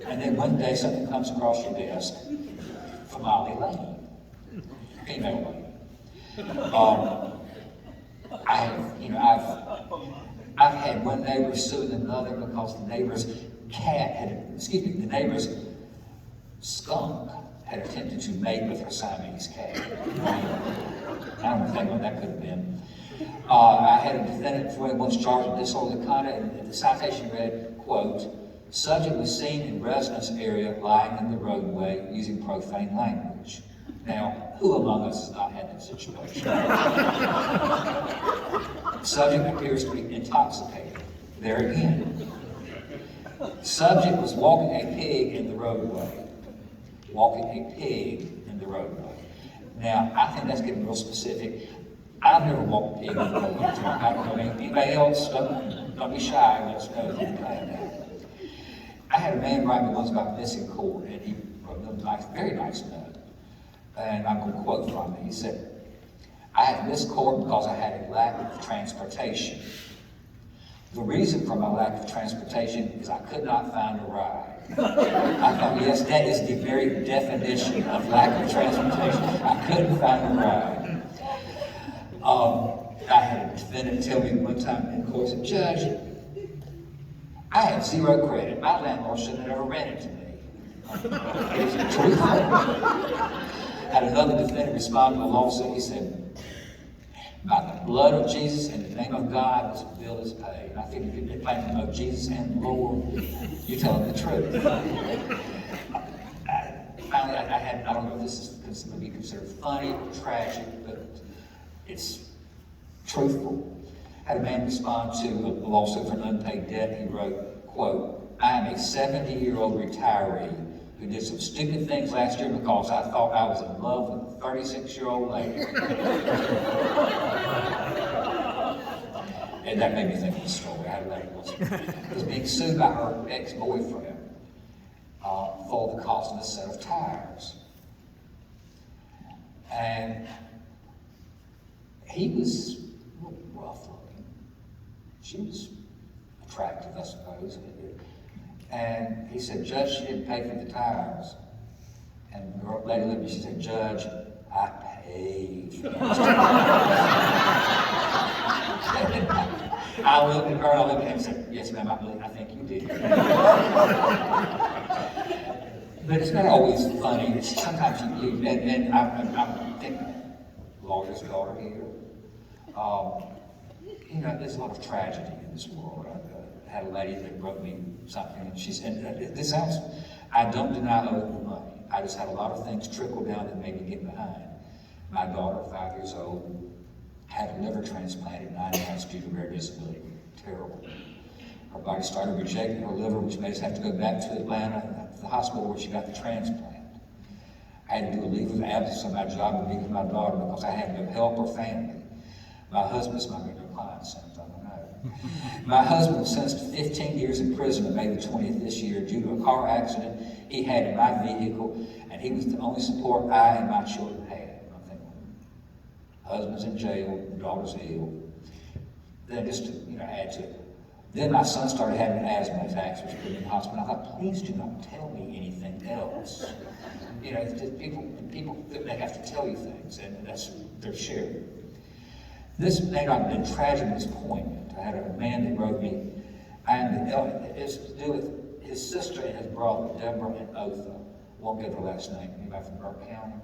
and then one day something comes across your desk, Famale Lane. Female lane. I've had one neighbor suing another because the neighbor's the neighbor's skunk had attempted to mate with her Siamese cat. I don't think what that could have been. I had a defendant before he once charged with disorderly conduct, and the citation read, quote, subject was seen in residence area lying in the roadway using profane language. Now, who among us has not had that situation? Subject appears to be intoxicated. There again. Subject was walking a pig in the roadway. Walking a pig in the roadway. Now, I think that's getting real specific. I've never walked a pig in the roadway. I don't know anybody else. Don't be shy. Let us know if you've tried that. I had a man write me once about missing court, and he wrote a very nice note. And I'm going to quote from it. He said, I had missed court because I had a lack of transportation. The reason for my lack of transportation is I could not find a ride. I thought, yes, that is the very definition of lack of transportation. I couldn't find a ride. I had a defendant tell me one time in court, said, Judge, I have zero credit. My landlord should have never rented to me. It's truthful. Had another defendant respond to a lawsuit. He said, by the blood of Jesus and the name of God, this bill is paid. And I figured if you're claiming both Jesus and the Lord, you're telling the truth. Finally, I don't know if this is going to be considered funny or tragic, but it's truthful. Had a man respond to a lawsuit for an unpaid debt. He wrote, quote, I am a 70-year-old retiree who did some stupid things last year because I thought I was in love with a 36-year-old lady. And that made me think of the story. I had a lady was being sued by her ex-boyfriend for the cost of a set of tires. And he was a little rough looking. She was attractive, I suppose. And he said, Judge, she didn't pay for the tires. And the lady looked at me, she said, Judge, I paid for those tires. I looked at her, I looked at him and said, yes, ma'am, I think you did. But it's not always funny. It's sometimes you and I'm thinking, lawyer's daughter here. There's a lot of tragedy in this world. I had a lady that wrote me something, and she said, this house, I don't deny I owe the money. I just had a lot of things trickle down that made me get behind. My daughter, 5 years old, had a liver transplant at 9 months due to rare disability. Terrible. Her body started rejecting her liver, which made us have to go back to Atlanta, the hospital where she got the transplant. I had to do a leave of absence on my job and be with my daughter because I had no help or family. My husband's my regular client, since I don't know. My husband was sentenced to 15 years in prison on May the 20th this year due to a car accident he had in my vehicle, and he was the only support I and my children had. I'm thinking, husband's in jail, the daughter's ill. Then just to add to it, Then my son started having asthma attacks, which put him in the hospital. I thought, please do not tell me anything else. You know, it's just people, they have to tell you things, and that's their share. This may not have been tragic at this point. I had a man that wrote me, it's to do with his sister and his brother, Deborah and Otha. Won't give her last name. Anybody from Burke County?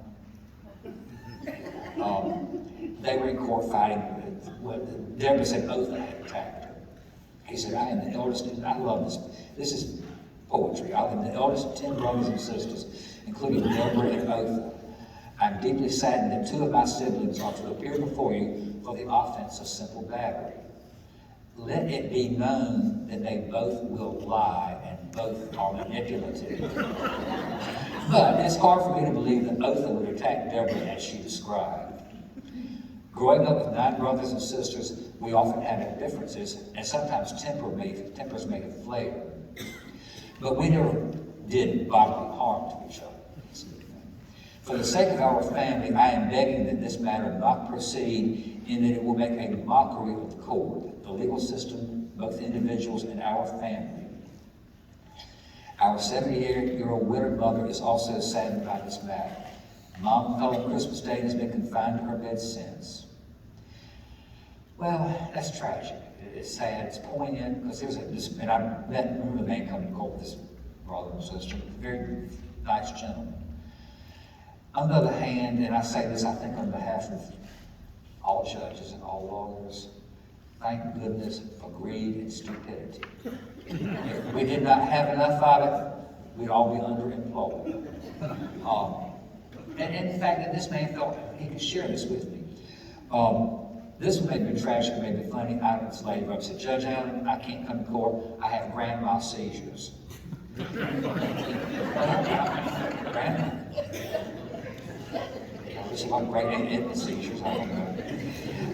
They were in court fighting. Deborah said Otha had attacked her. He said, I am the eldest, I love this. This is poetry. I am the eldest of 10 brothers and sisters, including Deborah and Otha. I'm deeply saddened that 2 of my siblings are to appear before you for the offense of simple battery. Let it be known that they both will lie and both are manipulative. But it's hard for me to believe that Otha would attack Deborah as she described. Growing up with 9 brothers and sisters, we often had differences, and sometimes tempers may have flared. But we never did bodily harm to each other. For the sake of our family, I am begging that this matter not proceed in that it will make a mockery of the court, the legal system, both individuals and our family. Our 78-year-old widowed mother is also saddened by this matter. Mom fell on Christmas Day and has been confined to her bed since. Well, that's tragic. It's sad, it's poignant, because there's and I remember the man coming to court with this brother and sister, a very nice gentleman. On the other hand, and I say this, I think, on behalf of all judges and all lawyers, thank goodness for greed and stupidity. If we did not have enough of it, we'd all be underemployed. And in fact, that this man felt he could share this with me. This may be tragic, may be funny. I was later up said, Judge Allen, I can't come to court. I have grand mal seizures. Grandma? It's like great infant seizures, I don't know.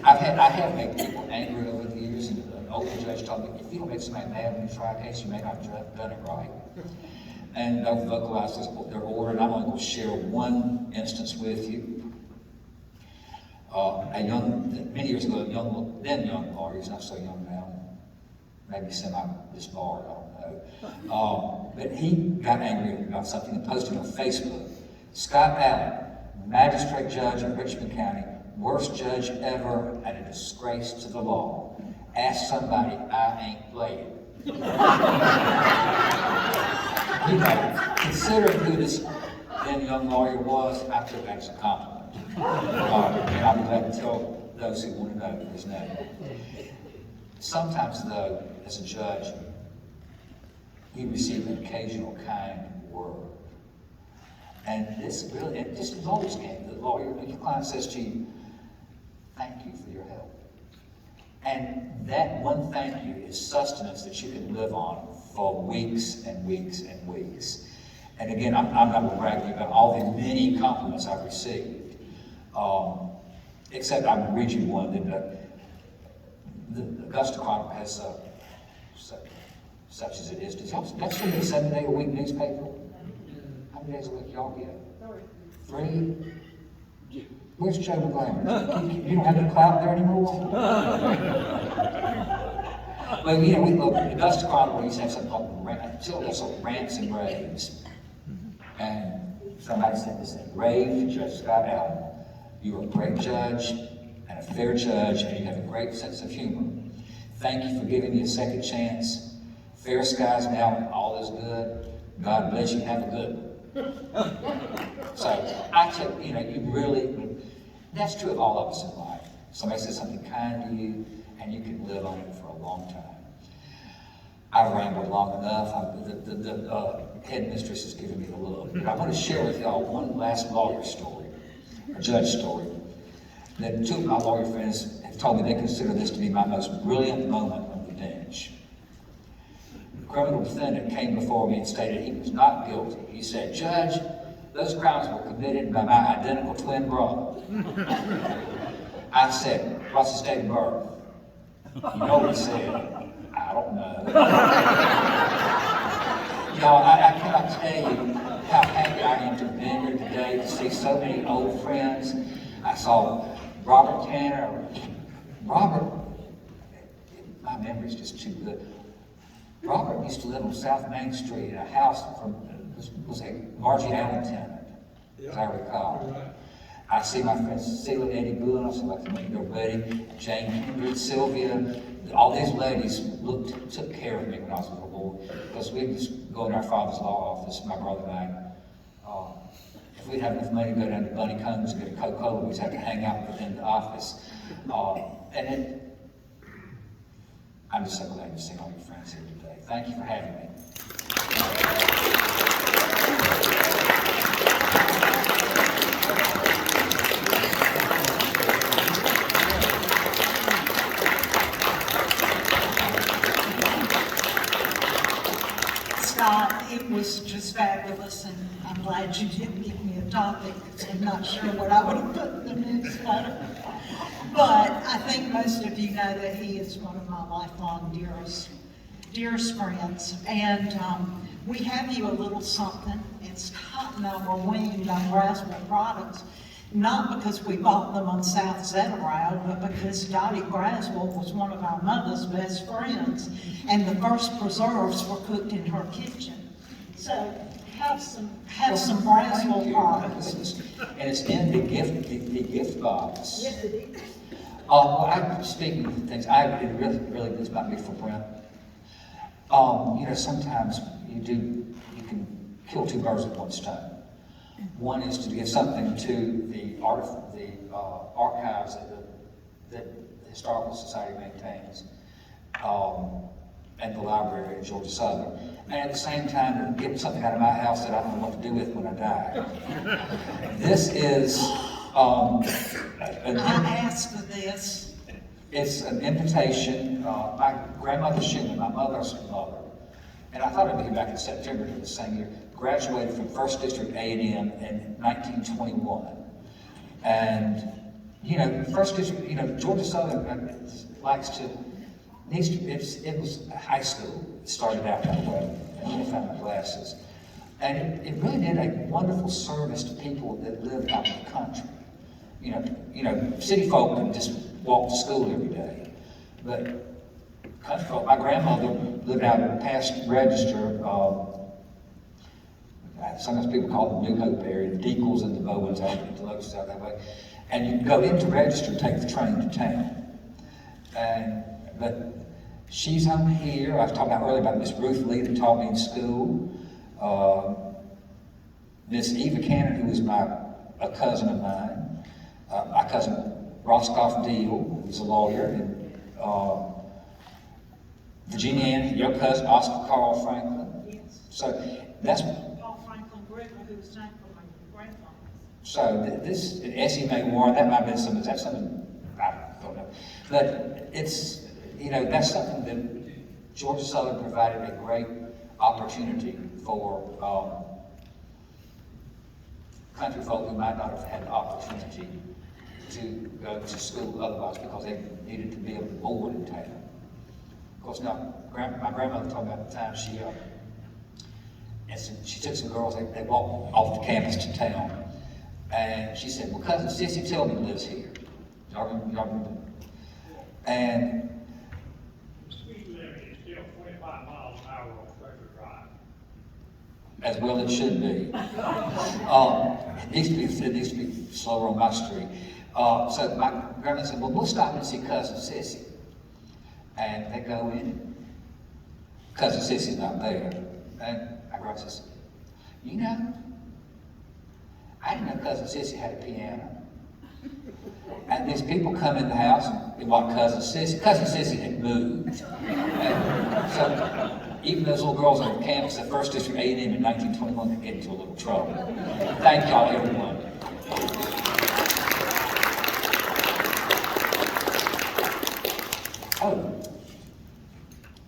I have made people angry over the years, and an older judge told me, if you don't make somebody mad when you try a case, you may not have done it right. And they'll vocalize their order, and I'm only going to share one instance with you. Many years ago, young lawyer, he's not so young now, maybe semi-disbarred, I don't know. But he got angry about something and posted on Facebook. Scott Allen, Magistrate Judge in Richmond County, worst judge ever and a disgrace to the law. Ask somebody I ain't playing. You know, considering who this then young lawyer was, I took that as a compliment. And I'm glad to tell those who want to know his name. Sometimes, though, as a judge, you receive an occasional kind word. And this really, it just as always can. The lawyer, your client says to you, thank you for your help. And that one thank you is sustenance that you can live on for weeks and weeks and weeks. And again, I'm not bragging about all the many compliments I've received. Except I'm going to read you one that the Augusta Chronicle has, such as it is. That's from the 7-day-a-week newspaper. How many days a week y'all get? 3? Where's Joe McGlaren? You don't have the clout there anymore? Well, you know, we look, the Augusta Chronicle used to have something called rants and raves. And somebody said this thing, rave to Judge Scott Allen. You're a great judge and a fair judge, and you have a great sense of humor. Thank you for giving me a second chance. Fair skies now, and all is good. God bless you, have a good one. So I took, you know, you really, that's true of all of us in life. Somebody says something kind to you, and you can live on it for a long time. I've rambled long enough. The headmistress has given me the look. But I want to share with y'all one last lawyer story, a judge story, that 2 of my lawyer friends have told me they consider this to be my most brilliant moment on the bench. The criminal defendant came before me and stated he was not guilty. He said, Judge, those crimes were committed by my identical twin brother. I said, what's his date of birth? You know what he said? I don't know. Y'all, I cannot tell you how happy I am to have been here today, to see so many old friends. I saw Robert Tanner. Robert, my memory's just too good. Robert used to live on South Main Street in a house was a Margie Allen tenant, as I recall. I see my friends Cecilia and Eddie Boone, I see my friend Bede, Jane Kindred, Sylvia, all these ladies took care of me when I was a little boy, because we'd just go in our father's law office, my brother and I. If we'd have enough money to go down to Bunny Combs and get a Coca-Cola, we'd have to hang out within the office. I'm just so glad to see all your friends here today. Thank you for having me. Scott, it was just fabulous, and I'm glad you didn't give me a topic, because I'm not sure what I would have put in the newsletter. But I think most of you know that he is one of my lifelong dearest friends. And we have you a little something. It's Scott and I were winged on Braswell products, not because we bought them on South Zetterau, but because Dottie Braswell was one of our mother's best friends, and the first preserves were cooked in her kitchen. So have some Braswell products. And it's in the gift box. Yes, it is. Well, speaking of things, it really does about me for Brent. Sometimes you can kill two birds with one stone. One is to give something to the archives that the Historical Society maintains, and the library at Georgia Southern. And at the same time, to get something out of my house that I don't know what to do with when I die. This is, I asked for this. it's an invitation. My grandmother Schumann, my mother's mother, and I thought I'd be here back in September of the same year, graduated from 1st District A&M in 1921. And, 1st District, Georgia Southern it was high school. It started out that way, and I found my glasses. And it really did a wonderful service to people that lived out in the country. City folk can just walk to school every day. But country folk, my grandmother lived out in past Register. Sometimes people call it the New Hope area, the Deacles and the Bowens out, the Locusts out that way. And you can go into Register and take the train to town. But she's home here. I was talking about earlier about Miss Ruth Lee that taught me in school. Miss Eva Cannon, who was a cousin of mine. My cousin Roscoff Deal, who was a lawyer. And Virginia Ann, your cousin, Oscar Carl Franklin. Yes. So that's... Paul Franklin Griffin, who was named for my grandfather. So this, and Essie Mae Warren, that might have been something, I don't know. But it's, that's something that Georgia Southern provided a great opportunity for country folk who might not have had the opportunity to go to school otherwise because they needed to be able to board in town. Of course, now, my grandmother told me about the time she took some girls, they walked off the campus to town, and she said, well, Cousin Sissy Tillman lives here. Y'all remember? And Speed limit is still 25 miles an hour on Treasure Drive. as well it should be. It needs to be slower on my street. So my grandma said, well, we'll stop and see Cousin Sissy. And they go in. Cousin Sissy's not there. And my grandma says, I didn't know Cousin Sissy had a piano. And these people come in the house and they want Cousin Sissy. Cousin Sissy had moved. And so even those little girls on campus at 1st District A&M in 1921 could get into a little trouble. Thank y'all, everyone. Oh,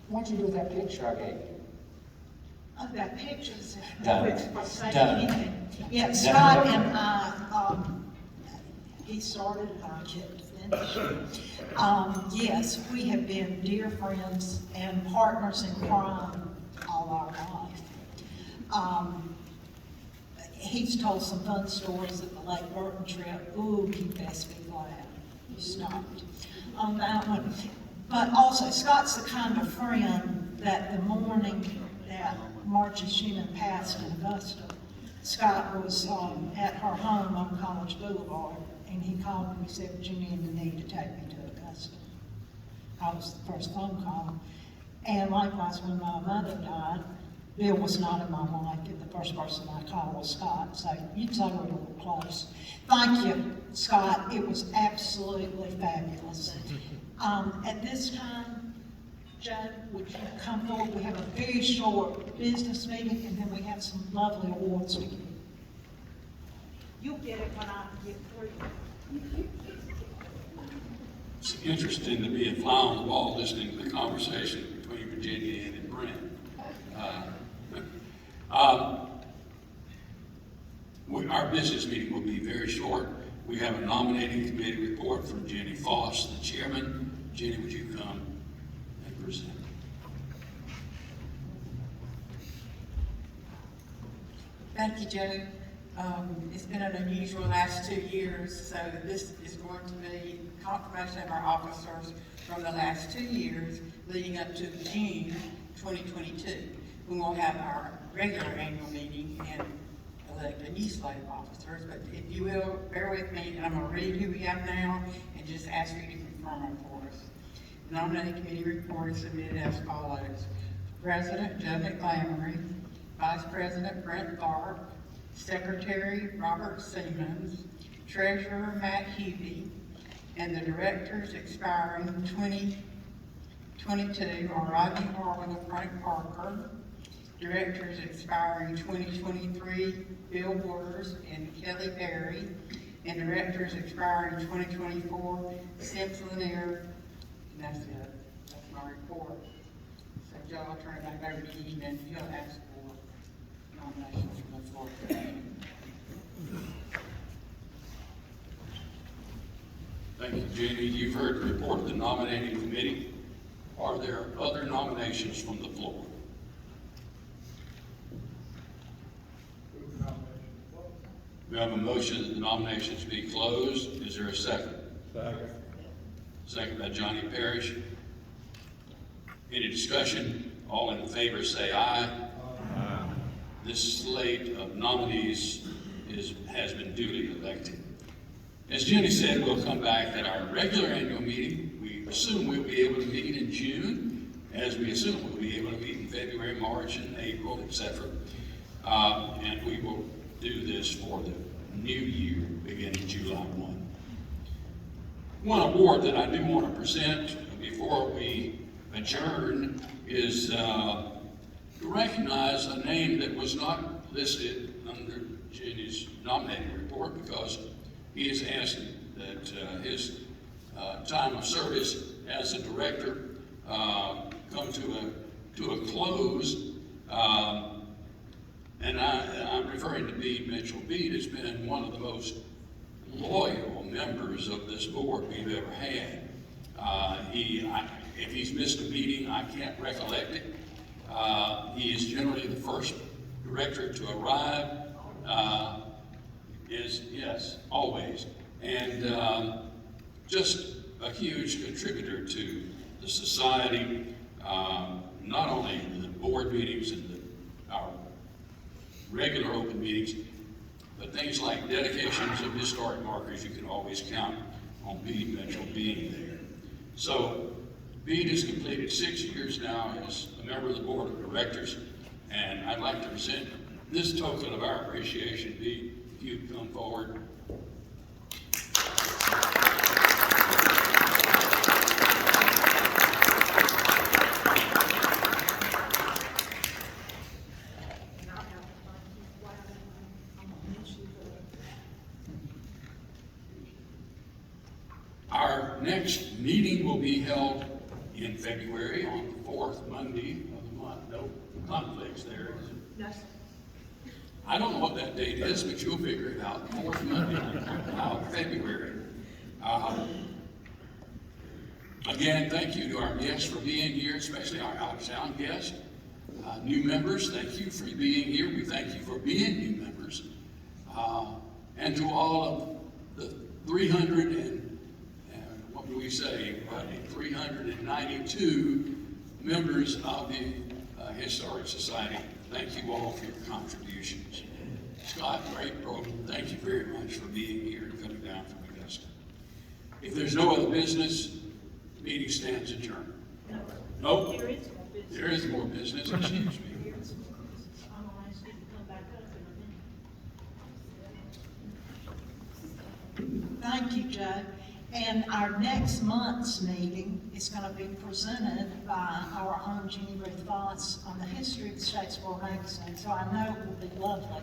what'd you do with that picture I gave you? Oh, that picture's Done. Done. Yeah, Scott and I, he started and I kept finishing. Yes, we have been dear friends and partners in crime all our life. He's told some fun stories of the Lake Burton trip. Ooh, he best be glad he stopped on that one. But also, Scott's the kind of friend that the morning that Margie Schumann passed in Augusta, Scott was at her home on College Boulevard, and he called me and said, Virginia, you need to take me to Augusta. I was the first phone call. And likewise, when my mother died, Bill was not in my life, and the first person I called was Scott, so you'd say we're a little close. Thank you, Scott. It was absolutely fabulous. At this time, Joe, would you come forward? We have a very short business meeting, and then we have some lovely awards to give. You'll get it when I get through. It's interesting to be a fly on the wall listening to the conversation between Virginia and Brent. Our business meeting will be very short. We have a nominating committee report from Jenny Foss, the chairman. Jenny, would you come and present? Thank you, Joe. It's been an unusual last 2 years, so this is going to be confirmation of our officers from the last 2 years leading up to June 2022, when we'll have our regular annual meeting and elect a new slate of officers. But if you will, bear with me, and I'm going to read who we have now and just ask you to confirm them for us. The nominating committee report is submitted as follows. President Joe McLamory, Vice President Brent Tharp, Secretary Robert Siemens, Treasurer Matt Hubie, and the directors expiring 2022 are Rodney, Harville, and Frank Parker. Directors expiring 2023, Bill Waters and Kelly Berry. And directors expiring 2024, Sims Lanier. And that's it. That's my report. So Joe, I'll turn it back over to you, and you'll ask for nominations from the floor. Thank you, Jenny. You've heard the report of the nominating committee. Are there other nominations from the floor? We have a motion that the nominations be closed. Is there a second? Second. Second by Johnny Parrish. Any discussion? All in favor say aye. Aye. This slate of nominees has been duly elected. As Jenny said, we'll come back at our regular annual meeting. We assume we'll be able to meet in June, as we assume we'll be able to meet in February, March, and April, etc. And we will do this for the new year, beginning July 1. One award that I do want to present before we adjourn is to recognize a name that was not listed under Jenny's nominating report, because he is asking that his time of service as a director come to a close. And I'm referring to Bede Mitchell. Bede has been one of the most loyal members of this board we've ever had. If he's missed a meeting, I can't recollect it. He is generally the first director to arrive. Yes, always. And just a huge contributor to the society, not only the board meetings and our regular open meetings, but things like dedications of historic markers. You can always count on Bede Mitchell being there. So Bede has completed 6 years now as a member of the board of directors, and I'd like to present this token of our appreciation. Bede, if you'd come forward. Our next meeting will be held in February on the 4th Monday of the month. No conflicts there, is it? No, sir. I don't know what that date is, but you'll figure it out. 4th Monday of February. Again, thank you to our guests for being here, especially our out-of-town guests. New members, thank you for being here. We thank you for being new members. And to all of the 392 members of the Historic Society, thank you all for your contributions. Scott, April, thank you very much for being here and coming down from Augusta. If there's no other business, the meeting stands adjourned. Nope. There is more business. There is more business, excuse me. I'm gonna ask you to come back up in a minute. Thank you, Joe. And our next month's meeting is going to be presented by our own Jenny Ruth Voss on the history of the Statesboro magazine, so I know it will be lovely.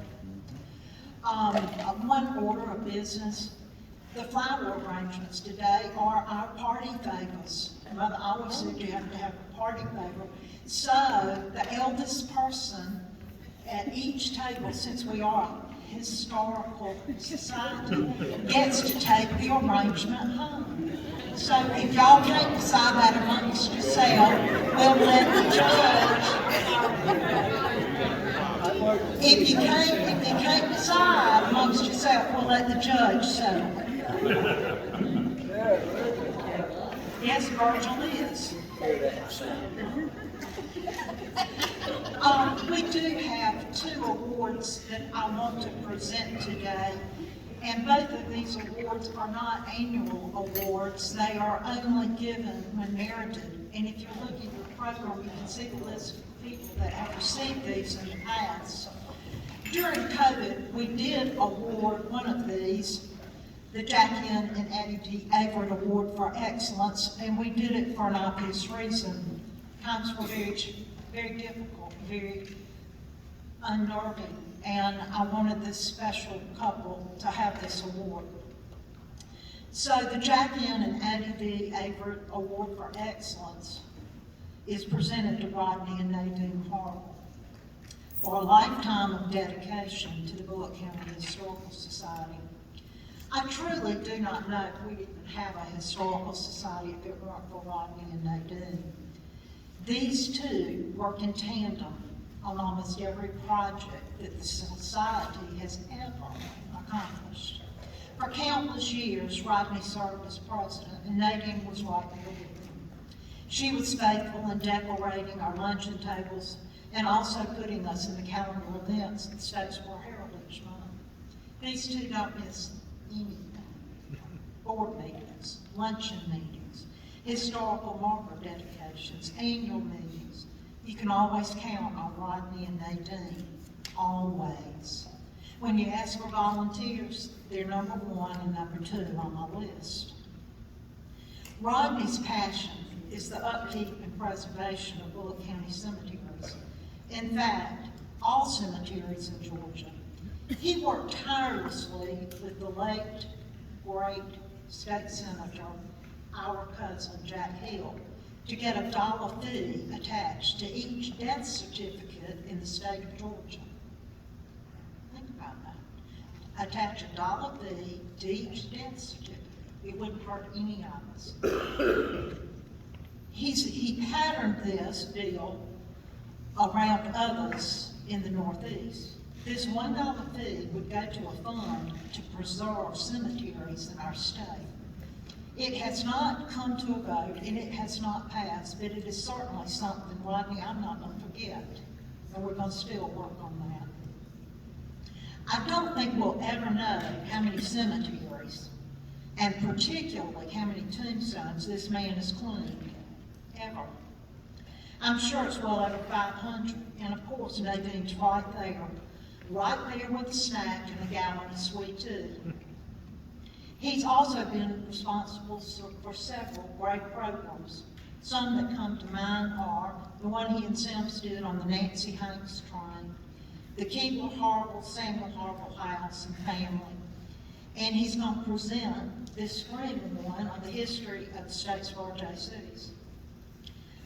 One order of business, the flower arrangements today are our party favors. Mother always said you have to have a party favor. So the eldest person at each table, since we are a historical society, gets to take the arrangement home. So if y'all can't decide that amongst yourself, we'll let the judge. If you can't decide amongst yourself, we'll let the judge settle. Yes, Virgil is. We do have 2 awards that I want to present today, and both of these awards are not annual awards. They are only given when merited. And if you look at your program, you can see the list of people that have received these in the past. During COVID, we did award one of these, the Jackie and Addie Averitt Award for Excellence, and we did it for an obvious reason. Times were very difficult, very unnerving, and I wanted this special couple to have this award. So the Jackie and Addie Averitt Award for Excellence is presented to Rodney and Nadyne Harville for a lifetime of dedication to the Bulloch County Historical Society. I truly do not know if we'd even have a historical society if it weren't for Rodney and Nadyne. These 2 work in tandem on almost every project that the society has ever accomplished. For countless years, Rodney served as president, and Nadyne was right there with him. She was faithful in decorating our luncheon tables and also putting us in the calendar events at the Statesboro Heritage Month. These 2 don't miss anything. Board meetings, luncheon meetings, historical marker dedications, annual meetings. You can always count on Rodney and Nadyne, always. When you ask for volunteers, they're number 1 and number 2 on my list. Rodney's passion is the upkeep and preservation of Bulloch County cemeteries. In fact, all cemeteries in Georgia. He worked tirelessly with the late, great state senator, our cousin Jack Hill, to get a $1 fee attached to each death certificate in the state of Georgia. Think about that. Attach a $1 fee to each death certificate. It wouldn't hurt any of us. He patterned this deal around others in the Northeast. This $1 fee would go to a fund to preserve cemeteries in our state. It has not come to a vote and it has not passed, but it is certainly something, Rodney, I'm not going to forget, and we're going to still work on that. I don't think we'll ever know how many cemeteries, and particularly how many tombstones this man has cleaned, ever. I'm sure it's well over 500, and of course Nadyne's right there with a snack and a gallon of sweet tea. He's also been responsible for several great programs. Some that come to mind are the one he and Sims did on the Nancy Hanks train, the Keebler Harville, Samuel Harville House and Family, and he's going to present this spring one on the history of the Statesboro JCs.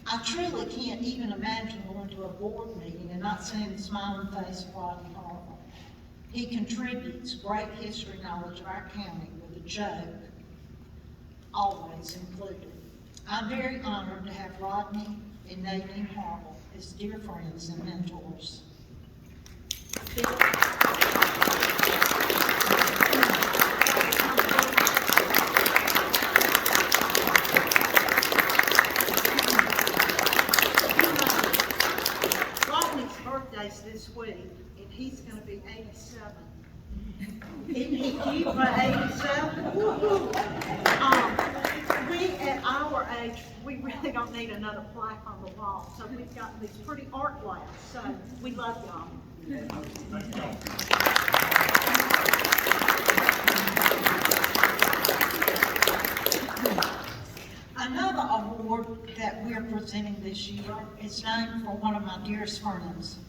I truly can't even imagine going to a board meeting and not seeing the smiling face of Rodney Harville. He contributes great history knowledge of our county with a joke, always included. I'm very honored to have Rodney and Nadyne Harville as dear friends and mentors. We, at our age, we really don't need another plaque on the wall, so we've got these pretty art plaques, so we love y'all. Thank y'all. Another award that we're presenting this year is named for one of my dearest friends.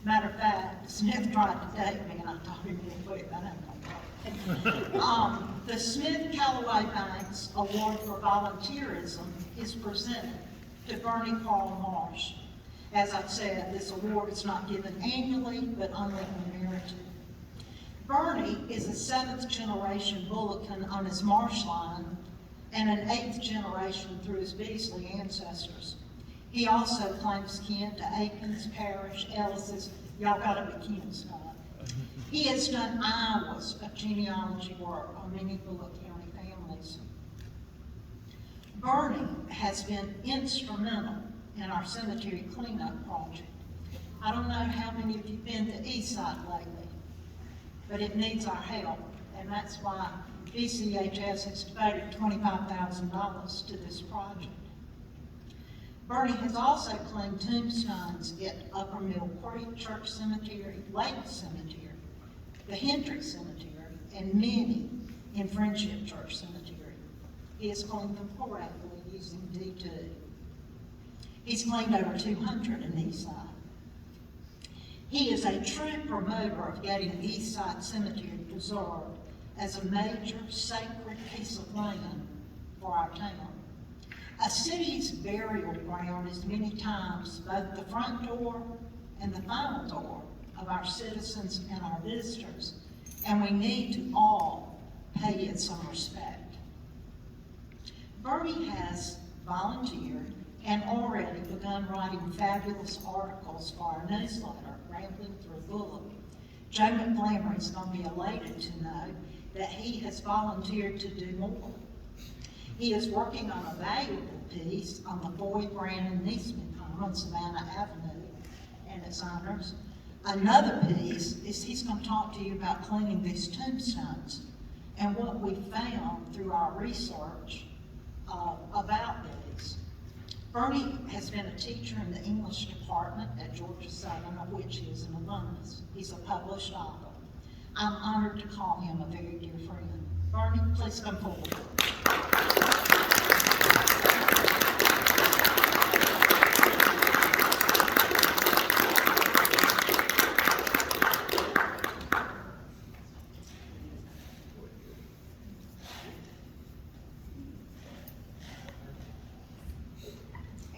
Matter of fact, Smith tried to date me and I told him real quick, that ain't gonna work. The Smith Callaway Banks Award for Volunteerism is presented to Burney Marsh. As I said, this award is not given annually, but only when merited. Burney is a 7th generation Bullocan on his Marsh line and an 8th generation through his Beasley ancestors. He also claims kin to Aikens, Parrish, Ellis's. Y'all gotta be kin, Scott. He has done hours of genealogy work on many Bulloch County families. Burney has been instrumental in our cemetery cleanup project. I don't know how many of you have been to Eastside lately, but it needs our help, and that's why BCHS has devoted $25,000 to this project. Burney has also claimed tombstones at Upper Mill Creek Church Cemetery, Lake Cemetery, the Hendricks Cemetery, and many in Friendship Church Cemetery. He has claimed them correctly using D2. He's claimed over 200 in Eastside. He is a true promoter of getting Eastside Cemetery preserved as a major sacred piece of land for our town. A city's burial ground is many times both the front door and the final door of our citizens and our visitors, and we need to all pay it some respect. Burney has volunteered and already begun writing fabulous articles for our newsletter, Rambling Through Bulloch. Joe McGlamry is going to be elated to know that he has volunteered to do more. He is working on a valuable piece on the Boyd Brandon Neesman home on Savannah Avenue and its owners. Another piece is he's going to talk to you about cleaning these tombstones and what we found through our research about these. Burney has been a teacher in the English department at Georgia Southern, of which he is an alumnus. He's a published author. I'm honored to call him a very dear friend. Burney, please come forward.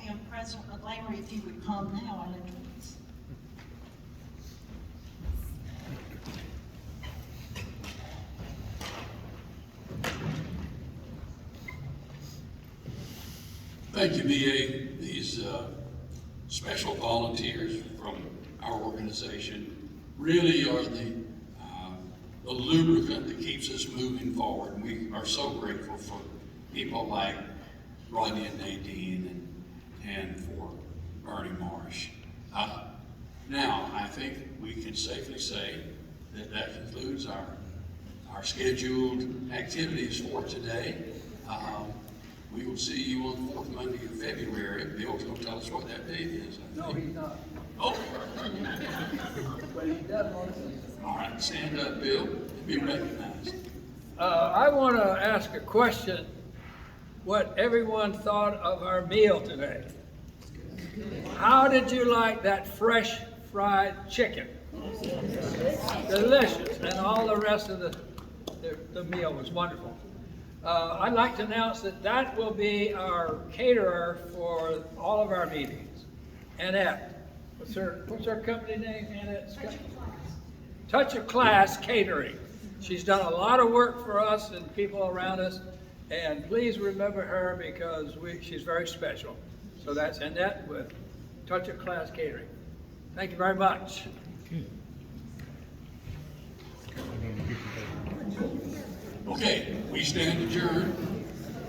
And President McGlamry, if you would come now, I'll introduce. Thank you, BA. These special volunteers from our organization really are the lubricant that keeps us moving forward. We are so grateful for people like Rodney and Nadyne and for Bede Marsh. Now, I think we can safely say that that concludes our scheduled activities for today. We will see you on the 4th Monday of February. Bill's going to tell us what that date is. No, he's not. Oh. But he does want to. All right, stand up, Bill, and be recognized. I want to ask a question, what everyone thought of our meal today. How did you like that fresh fried chicken? Delicious, and all the rest of the meal was wonderful. I'd like to announce that will be our caterer for all of our meetings. Annette, what's her company name? Annette's Touch of Class Catering. She's done a lot of work for us and people around us, and please remember her because she's very special. So that's Annette with Touch of Class Catering. Thank you very much. Okay, we stand adjourned.